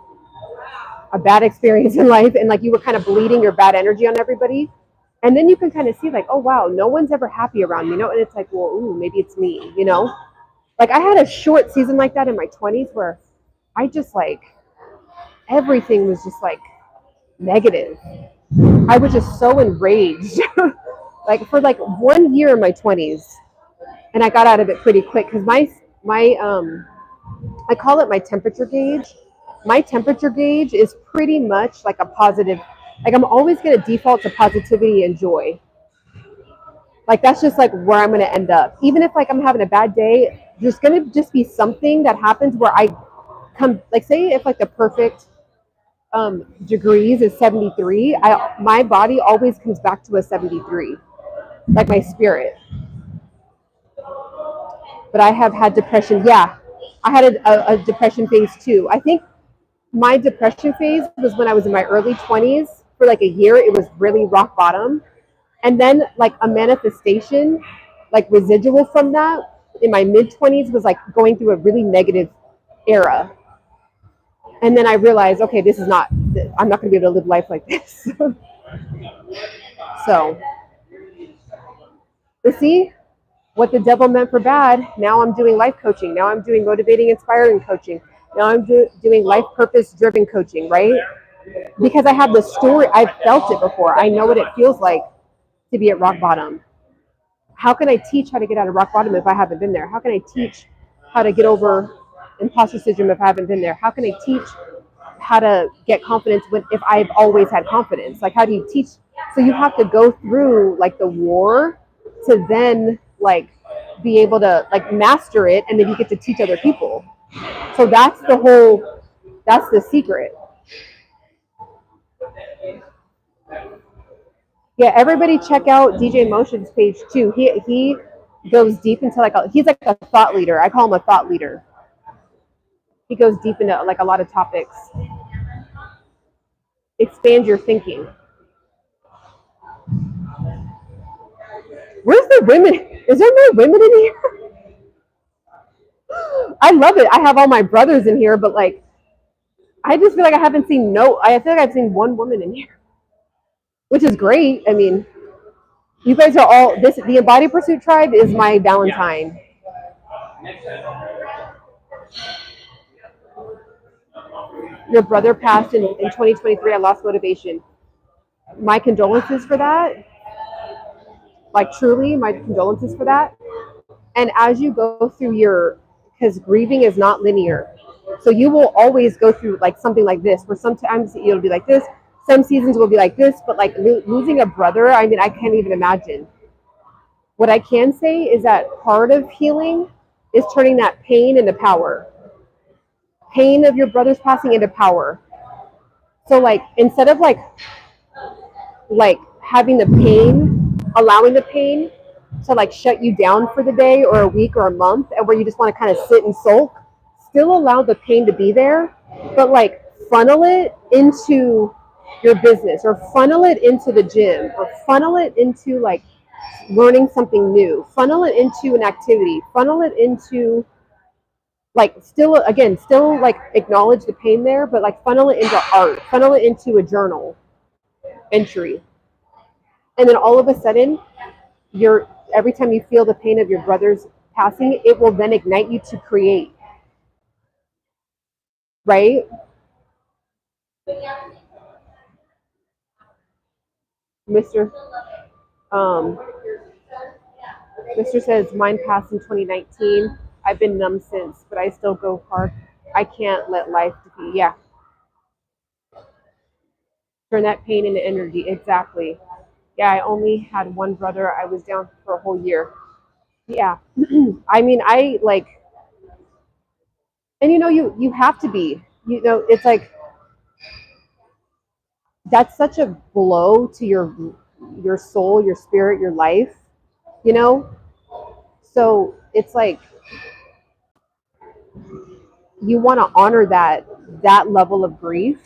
a bad experience in life, and like you were kind of bleeding your bad energy on everybody. And then you can kind of see like, oh wow, no one's ever happy around me, you know? And it's like, well, ooh, maybe it's me, you know? Like I had a short season like that in my 20s where I just like, everything was just like negative. I was just so enraged. Like for like 1 year in my 20s, and I got out of it pretty quick because my I call it my temperature gauge. My temperature gauge is pretty much like a positive, like I'm always going to default to positivity and joy. Like that's just like where I'm going to end up. Even if like I'm having a bad day, there's going to just be something that happens where I come, like say if like the perfect degrees is 73, my body always comes back to a 73, like my spirit. But I have had depression. Yeah, I had a depression phase too. I think my depression phase was when I was in my early 20s. For like a year, it was really rock bottom. And then like a manifestation, like residual from that in my mid 20s was like going through a really negative era. And then I realized, okay, this is not, I'm not going to be able to live life like this. So, but see, what the devil meant for bad, now I'm doing life coaching. Now I'm doing motivating, inspiring coaching. Now I'm doing life purpose driven coaching, right? Because I have the story, I've felt it before. I know what it feels like to be at rock bottom. How can I teach how to get out of rock bottom if I haven't been there? How can I teach how to get over imposter syndrome if I haven't been there? How can I teach how to get confidence if I've always had confidence? Like, how do you teach? So you have to go through like the war to then like be able to like master it, and then you get to teach other people. So that's the secret. Yeah, everybody check out DJ Motion's page too. He goes deep into he's like a thought leader. I call him a thought leader. He goes deep into like a lot of topics. Expand your thinking. Where's the women? Is there no women in here? I love it. I have all my brothers in here, but like, I just feel like I haven't seen I feel like I've seen one woman in here, which is great. I mean, you guys are all the Embody Pursuit tribe is my Valentine. Your brother passed in 2023. I lost motivation. My condolences for that. Like truly, my condolences for that. And as you go through because grieving is not linear. So you will always go through like something like this, where sometimes it'll be like this, some seasons will be like this, but like losing a brother, I mean, I can't even imagine. What I can say is that part of healing is turning that pain into power. Pain of your brother's passing into power. So like instead of like having the pain, allowing the pain to like shut you down for the day or a week or a month, and where you just want to kind of sit and sulk, still allow the pain to be there, but like funnel it into your business, or funnel it into the gym, or funnel it into like learning something new, funnel it into an activity, funnel it into like still like acknowledge the pain there, but like funnel it into art, funnel it into a journal entry. And then all of a sudden, every time you feel the pain of your brother's passing, it will then ignite you to create. Right? Mr. Mr. says, mine passed in 2019. I've been numb since, but I still go hard. I can't let life defeat. Yeah. Turn that pain into energy. Exactly. Yeah, I only had one brother. I was down for a whole year. Yeah. I mean, I like, and you have to be, it's like, that's such a blow to your soul, your spirit, your life, so it's like you want to honor that level of grief,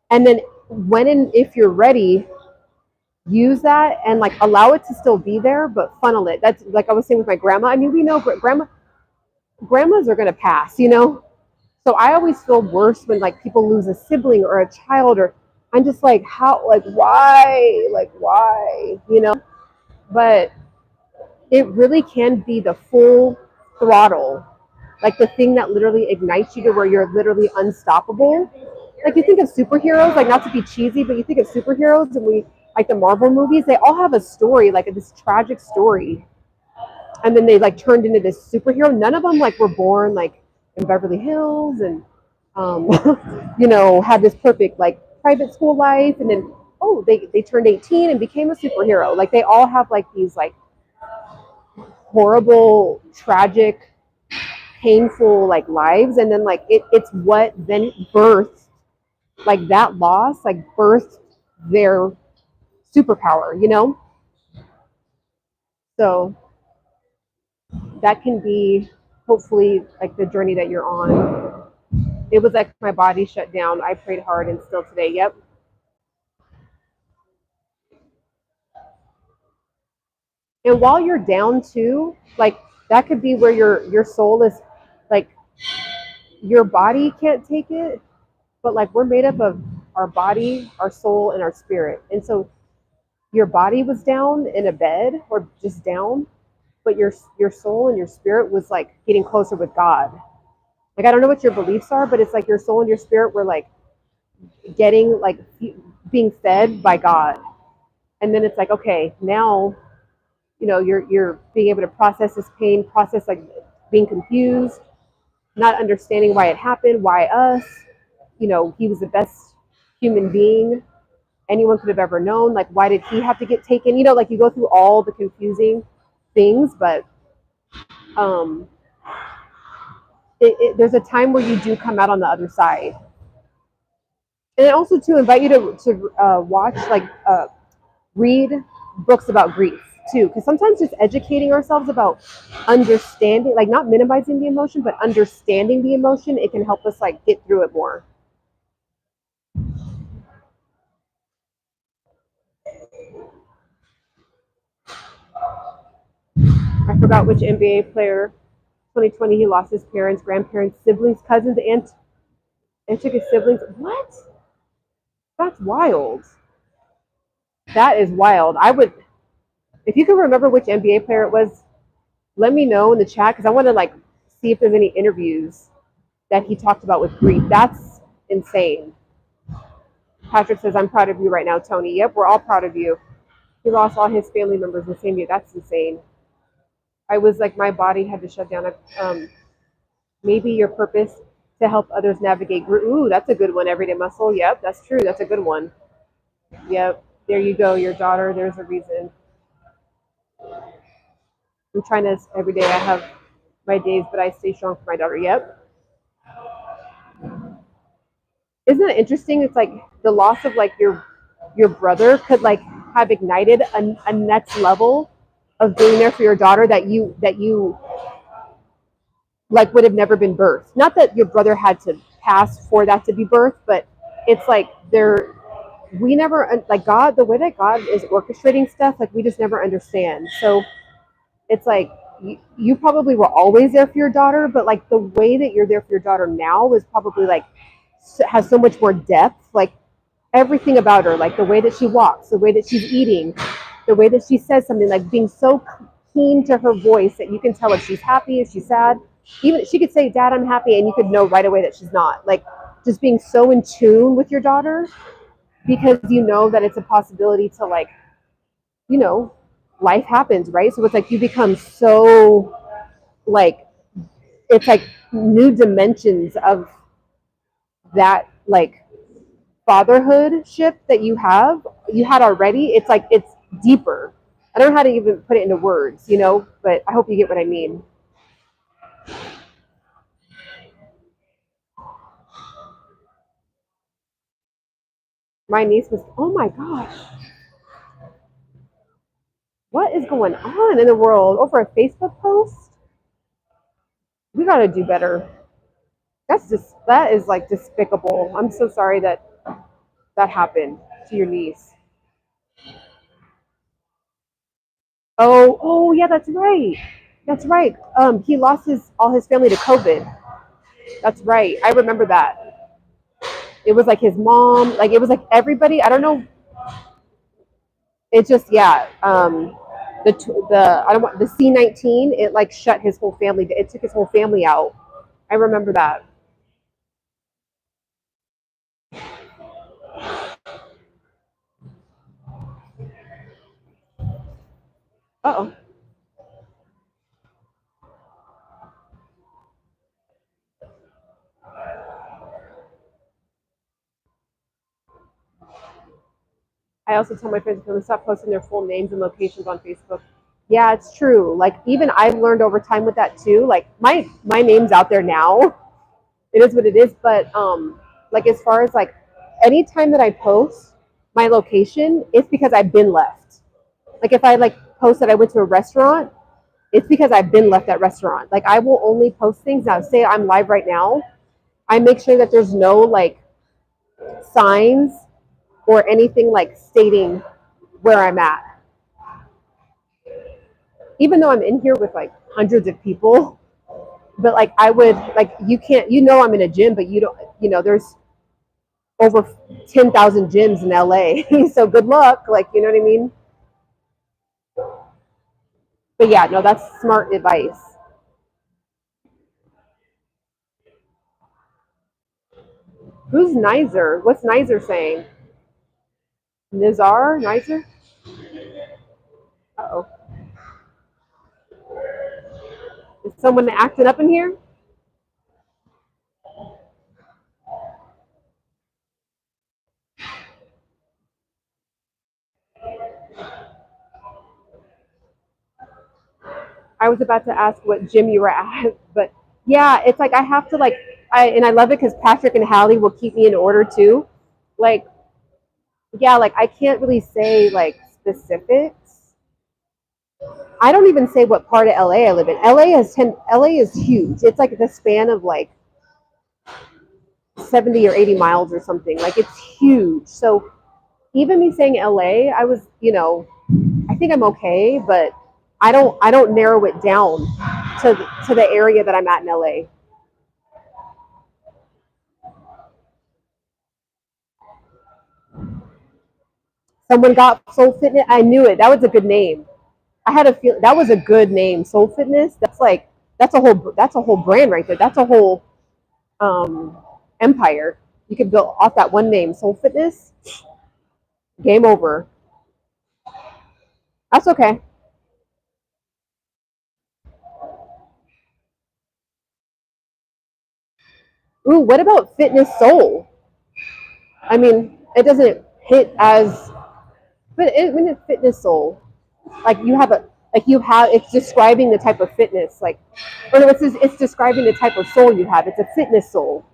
and then when and if you're ready, use that and like allow it to still be there, but funnel it. That's like I was saying with my grandma. I mean, we know grandma grandmas are going to pass, So I always feel worse when like people lose a sibling or a child, or I'm just like, how, like why, But it really can be the full throttle, like the thing that literally ignites you to where you're literally unstoppable. Like you think of superheroes, like not to be cheesy, but you think of superheroes and we like the Marvel movies, they all have a story, like this tragic story. And then they like turned into this superhero. None of them like were born like in Beverly Hills and um, had this perfect like private school life, and then they turned 18 and became a superhero. Like they all have like these like horrible, tragic, painful like lives, and then like it's what then birthed like that loss, like birthed their superpower, So that can be hopefully like the journey that you're on. It was like my body shut down. I prayed hard and still today. Yep. And while you're down too, like that could be where your soul is like your body can't take it, but like we're made up of our body, our soul, and our spirit. And so your body was down in a bed or just down, but your soul and your spirit was like getting closer with God. Like I don't know what your beliefs are, but it's like your soul and your spirit were like getting like being fed by God. And then it's like, okay, now you're being able to process this pain, process like being confused, not understanding why it happened, why us. He was the best human being anyone could have ever known. Like, why did he have to get taken? Like you go through all the confusing things, but um, there's a time where you do come out on the other side. And also to invite you to watch, like, read books about grief too, because sometimes just educating ourselves about understanding, like not minimizing the emotion, but understanding the emotion, it can help us like get through it more. I forgot which NBA player. 2020, he lost his parents, grandparents, siblings, cousins, and took his siblings. What? That's wild. That is wild. I would, if you can remember which NBA player it was, let me know in the chat because I want to like see if there's any interviews that he talked about with grief. That's insane. Patrick says, I'm proud of you right now, Tony. Yep, we're all proud of you. He lost all his family members the same year. That's insane. I was like, my body had to shut down. Maybe your purpose to help others navigate grief. Ooh, that's a good one. Everyday muscle. Yep, that's true. That's a good one. Yep, there you go. Your daughter, there's a reason. I'm trying to, every day I have my days, but I stay strong for my daughter. Yep. Isn't it interesting? It's like the loss of like your brother could like have ignited a next level of being there for your daughter that you like would have never been birthed. Not that your brother had to pass for that to be birthed, but it's like we never like God, the way that God is orchestrating stuff, like we just never understand. So it's like you probably were always there for your daughter, but like the way that you're there for your daughter now is probably like has so much more depth. Like everything about her, like the way that she walks, the way that she's eating, the way that she says something, like being so keen to her voice that you can tell if she's happy, if she's sad. Even she could say, Dad, I'm happy, and you could know right away that she's not. Like just being so in tune with your daughter because you know that it's a possibility to like, life happens, right? So it's like you become so like it's like new dimensions of that like fatherhood ship that you had already. It's like it's deeper. I don't know how to even put it into words, but I hope you get what I mean. My niece was, oh my gosh, what is going on in the world over a Facebook post? We got to do better. That is like despicable. I'm so sorry that that happened to your niece. Oh yeah, that's right. That's right. He lost all his family to COVID. That's right. I remember that. It was like his mom, like it was like everybody. I don't know. It just yeah. The I don't want the C-19. It like shut his whole family. It took his whole family out. I remember that. Uh oh. I also tell my friends to stop posting their full names and locations on Facebook. Yeah, it's true. Like even I've learned over time with that too. Like my name's out there now. It is what it is. But like as far as like anytime that I post my location, it's because I've been left. Like if I like post that I went to a restaurant, it's because I've been left at restaurant. Like I will only post things now. Say I'm live right now. I make sure that there's no like signs or anything like stating where I'm at. Even though I'm in here with like hundreds of people, but like I would like you can't I'm in a gym, but you don't there's over 10,000 gyms in LA. So good luck, like you know what I mean? But yeah, no, that's smart advice. Who's Nizer? What's Nizer saying? Nizar? Nizer? Uh-oh. Is someone acting up in here? I was about to ask what gym you were at, but yeah, it's like I have to like I love it because Patrick and Hallie will keep me in order too. Like yeah, like I can't really say like specifics. I don't even say what part of LA I live in. LA is huge. It's like the span of like 70 or 80 miles or something. Like it's huge. So even me saying LA, I was, I think I'm okay, but I don't narrow it down to the area that I'm at in LA. Someone got Soul Fitness. I knew it. That was a good name. I had a feel that was a good name. Soul Fitness. That's a whole brand right there. That's a whole um, empire. You could build off that one name, Soul Fitness. Game over. That's okay. Ooh, what about Fitness Soul? I mean, it doesn't hit as, but when it's Fitness Soul, like it's describing the type of fitness, like, or no, it's describing the type of soul you have. It's a fitness soul.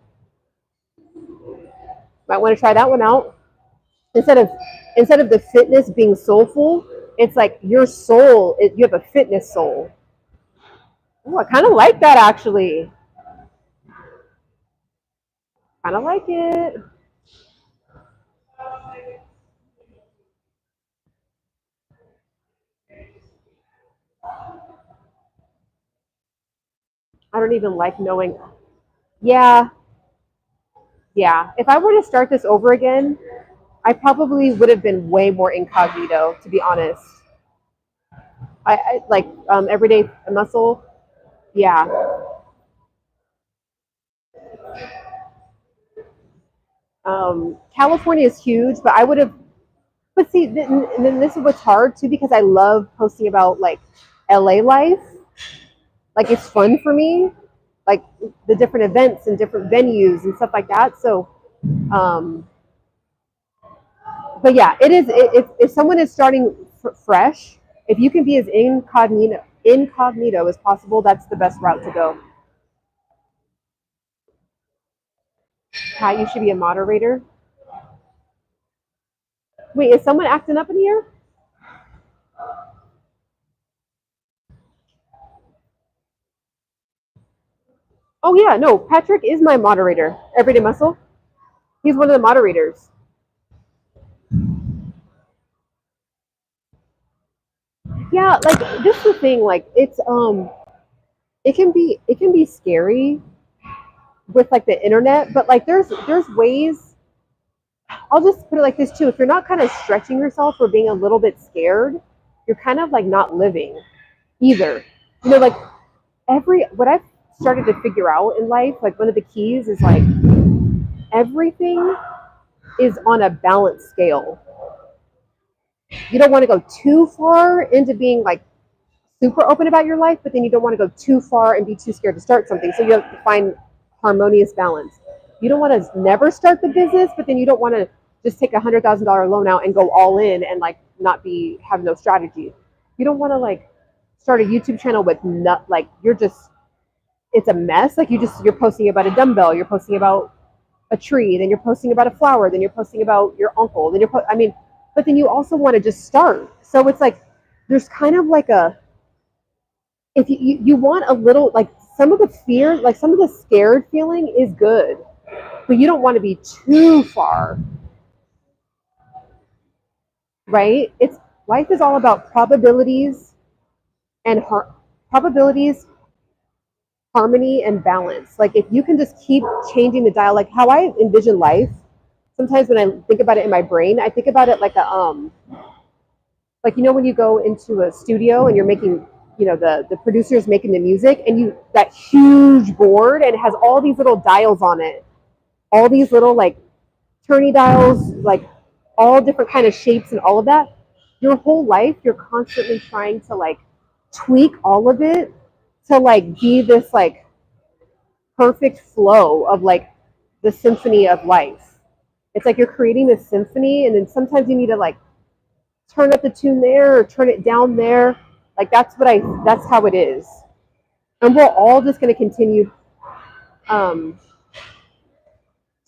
Might want to try that one out. Instead of the fitness being soulful, it's like your soul. You have a fitness soul. Oh, I kind of like that actually. Kind of like it. I don't even like knowing. Yeah, yeah. If I were to start this over again, I probably would have been way more incognito, to be honest. I like everyday muscle. Yeah, California is huge, but I would have. But see, and then this is what's hard too because I love posting about like LA life. Like it's fun for me, like the different events and different venues and stuff like that. So, um, but yeah, it is. If someone is starting fresh, if you can be as incognito as possible, that's the best route to go. Pat, you should be a moderator. Wait, is someone acting up in here? Oh yeah, no, Patrick is my moderator. Everyday Muscle. He's one of the moderators. Yeah, like this is the thing, like it can be scary with like the internet, but like there's ways. I'll just put it like this too. If you're not kind of stretching yourself or being a little bit scared, you're kind of like not living either. You know, like what I've started to figure out in life, like one of the keys is like everything is on a balanced scale. You don't want to go too far into being like super open about your life, but then you don't want to go too far and be too scared to start something. So you have to find harmonious balance. You don't want to never start the business, but then you don't want to just take $100,000 loan out and go all in and like not have no strategy. You don't want to like start a YouTube channel with like you're just it's a mess. Like you're posting about a dumbbell, you're posting about a tree, then you're posting about a flower, then you're posting about your uncle, then but then you also want to just start. So it's like there's kind of like if you want a little like some of the fear, like some of the scared feeling is good, but you don't want to be too far, right? It's life is all about probabilities and probabilities, harmony, and balance. Like if you can just keep changing the dial, like how I envision life. Sometimes when I think about it in my brain, I think about it like like when you go into a studio and you're making the producer's making the music and that huge board and it has all these little dials on it, all these little like turny dials, like all different kind of shapes and all of that. Your whole life you're constantly trying to like tweak all of it to like be this like perfect flow of like the symphony of life. It's like you're creating this symphony and then sometimes you need to like turn up the tune there or turn it down there. Like that's how it is. And we're all just going to continue to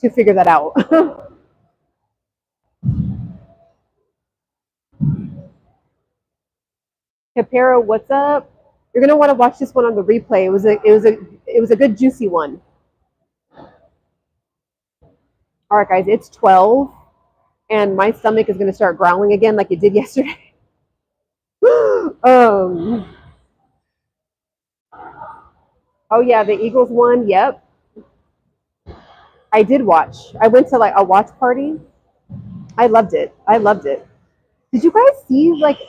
figure that out. Capero, what's up? You're going to want to watch this one on the replay. It was a good juicy one. All right, guys, it's 12 and my stomach is going to start growling again like it did yesterday. Oh yeah, the Eagles won. Yep. I did watch. I went to like a watch party. I loved it. Did you guys see like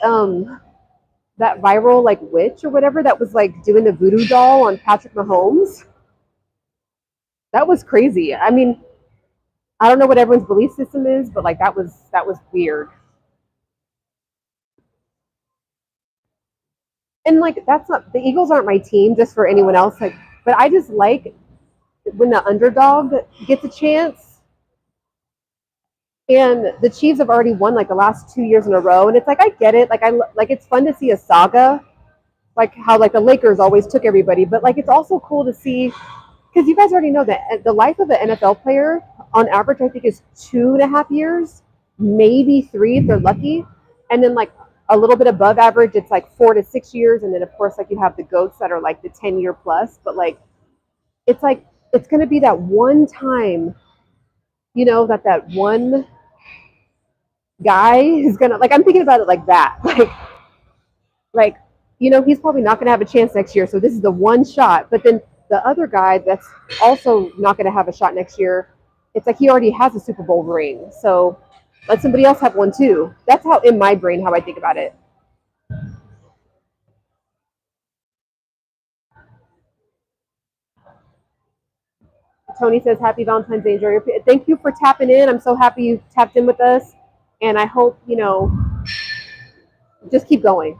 that viral like witch or whatever that was like doing the voodoo doll on Patrick Mahomes? That was crazy. I mean, I don't know what everyone's belief system is, but like that was weird. And like that's not the Eagles aren't my team, just for anyone else. Like, but I just like when the underdog gets a chance. And the Chiefs have already won like the last 2 years in a row, and it's like I get it. Like it's fun to see a saga, like how like the Lakers always took everybody, but like it's also cool to see because you guys already know that the life of an NFL player on average I think is 2.5 years, maybe 3 if they're lucky, and then like a little bit above average it's like 4 to 6 years, and then of course like you have the goats that are like the 10-year plus, but like it's like it's gonna be that one time, that one guy is gonna like I'm thinking about it like that, like he's probably not gonna have a chance next year, so this is the one shot, but then the other guy that's also not gonna have a shot next year, it's like he already has a Super Bowl ring, so let somebody else have one too. That's how in my brain how I think about it. Tony says happy Valentine's Day. Enjoy your thank you for tapping in. I'm so happy you tapped in with us, and I hope just keep going.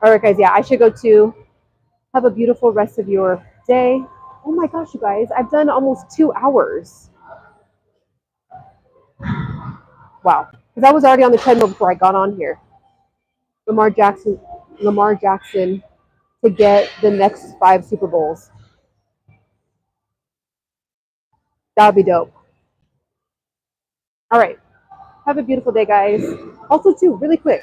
All right, guys. Yeah, I should go too. Have a beautiful rest of your day. Oh my gosh, you guys, I've done almost 2 hours. Wow. Because I was already on the treadmill before I got on here. Lamar Jackson to get the next 5 Super Bowls. That would be dope. All right. Have a beautiful day, guys. Also, too, really quick,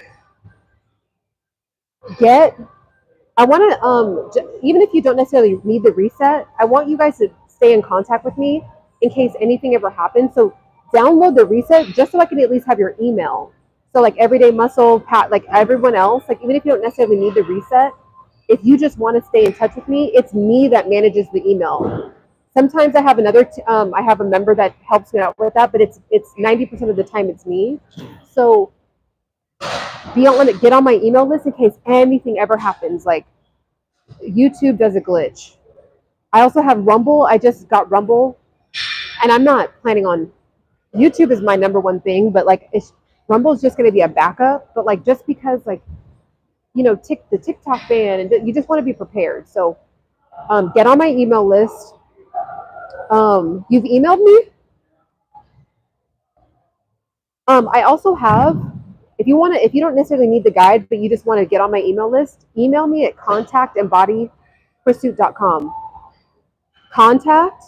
I want to, even if you don't necessarily need the reset, I want you guys to stay in contact with me in case anything ever happens. So download the reset just so I can at least have your email. So like Everyday Muscle, Pat, like everyone else, like even if you don't necessarily need the reset, if you just want to stay in touch with me, it's me that manages the email. Sometimes I have I have a member that helps me out with that, but it's 90% of the time it's me. So get on my email list in case anything ever happens. Like YouTube does a glitch. I also have Rumble. I just got Rumble, and I'm not planning on. YouTube is my number one thing, but like Rumble is just going to be a backup. But like just because like the TikTok ban, and you just want to be prepared. So get on my email list. You've emailed me. I also have. If you don't necessarily need the guide, but you just want to get on my email list, email me at contact@embodypursuit.com. Contact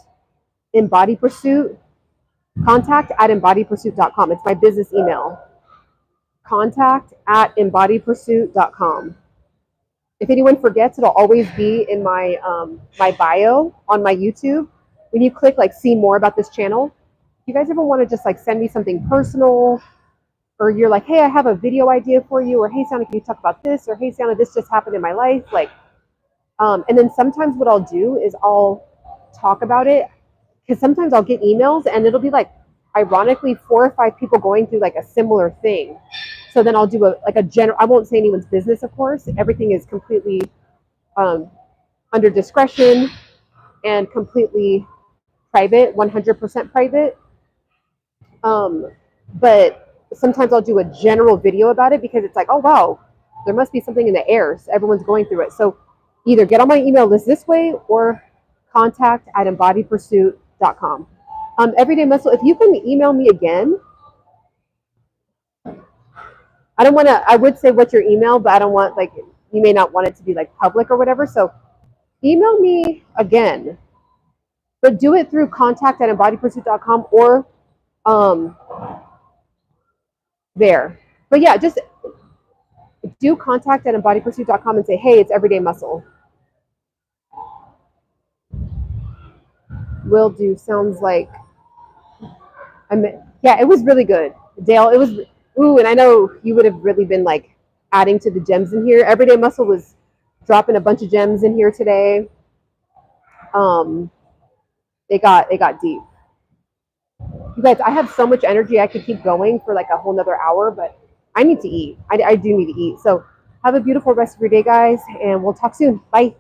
embody contact@embodypursuit.com. It's my business email. Contact@embodypursuit.com. If anyone forgets, it'll always be in my my bio on my YouTube. When you click like see more about this channel, if you guys ever want to just like send me something personal, or you're like, hey, I have a video idea for you, or hey, Ciana, can you talk about this, or hey, Ciana, this just happened in my life, like, and then sometimes what I'll do is I'll talk about it, because sometimes I'll get emails and it'll be like, ironically, 4 or 5 people going through like a similar thing. So then I'll do a general. I won't say anyone's business, of course. Everything is completely under discretion and completely private, 100% private. But sometimes I'll do a general video about it because it's like, oh wow, there must be something in the air. So everyone's going through it. So either get on my email list this way or contact@embodypursuit.com. Everyday Muscle, if you can email me again, I would say what's your email, but I don't want, like, you may not want it to be like public or whatever. So email me again, but do it through contact@embodypursuit.com or there. But yeah, just do contact@embodypursuit.com and say, hey, it's Everyday Muscle. Will do. Sounds like yeah, it was really good. Dale, it was, and I know you would have really been like adding to the gems in here. Everyday Muscle was dropping a bunch of gems in here today. It got deep. You guys, I have so much energy I could keep going for like a whole nother hour, but I need to eat. I do need to eat. So have a beautiful rest of your day, guys, and we'll talk soon. Bye.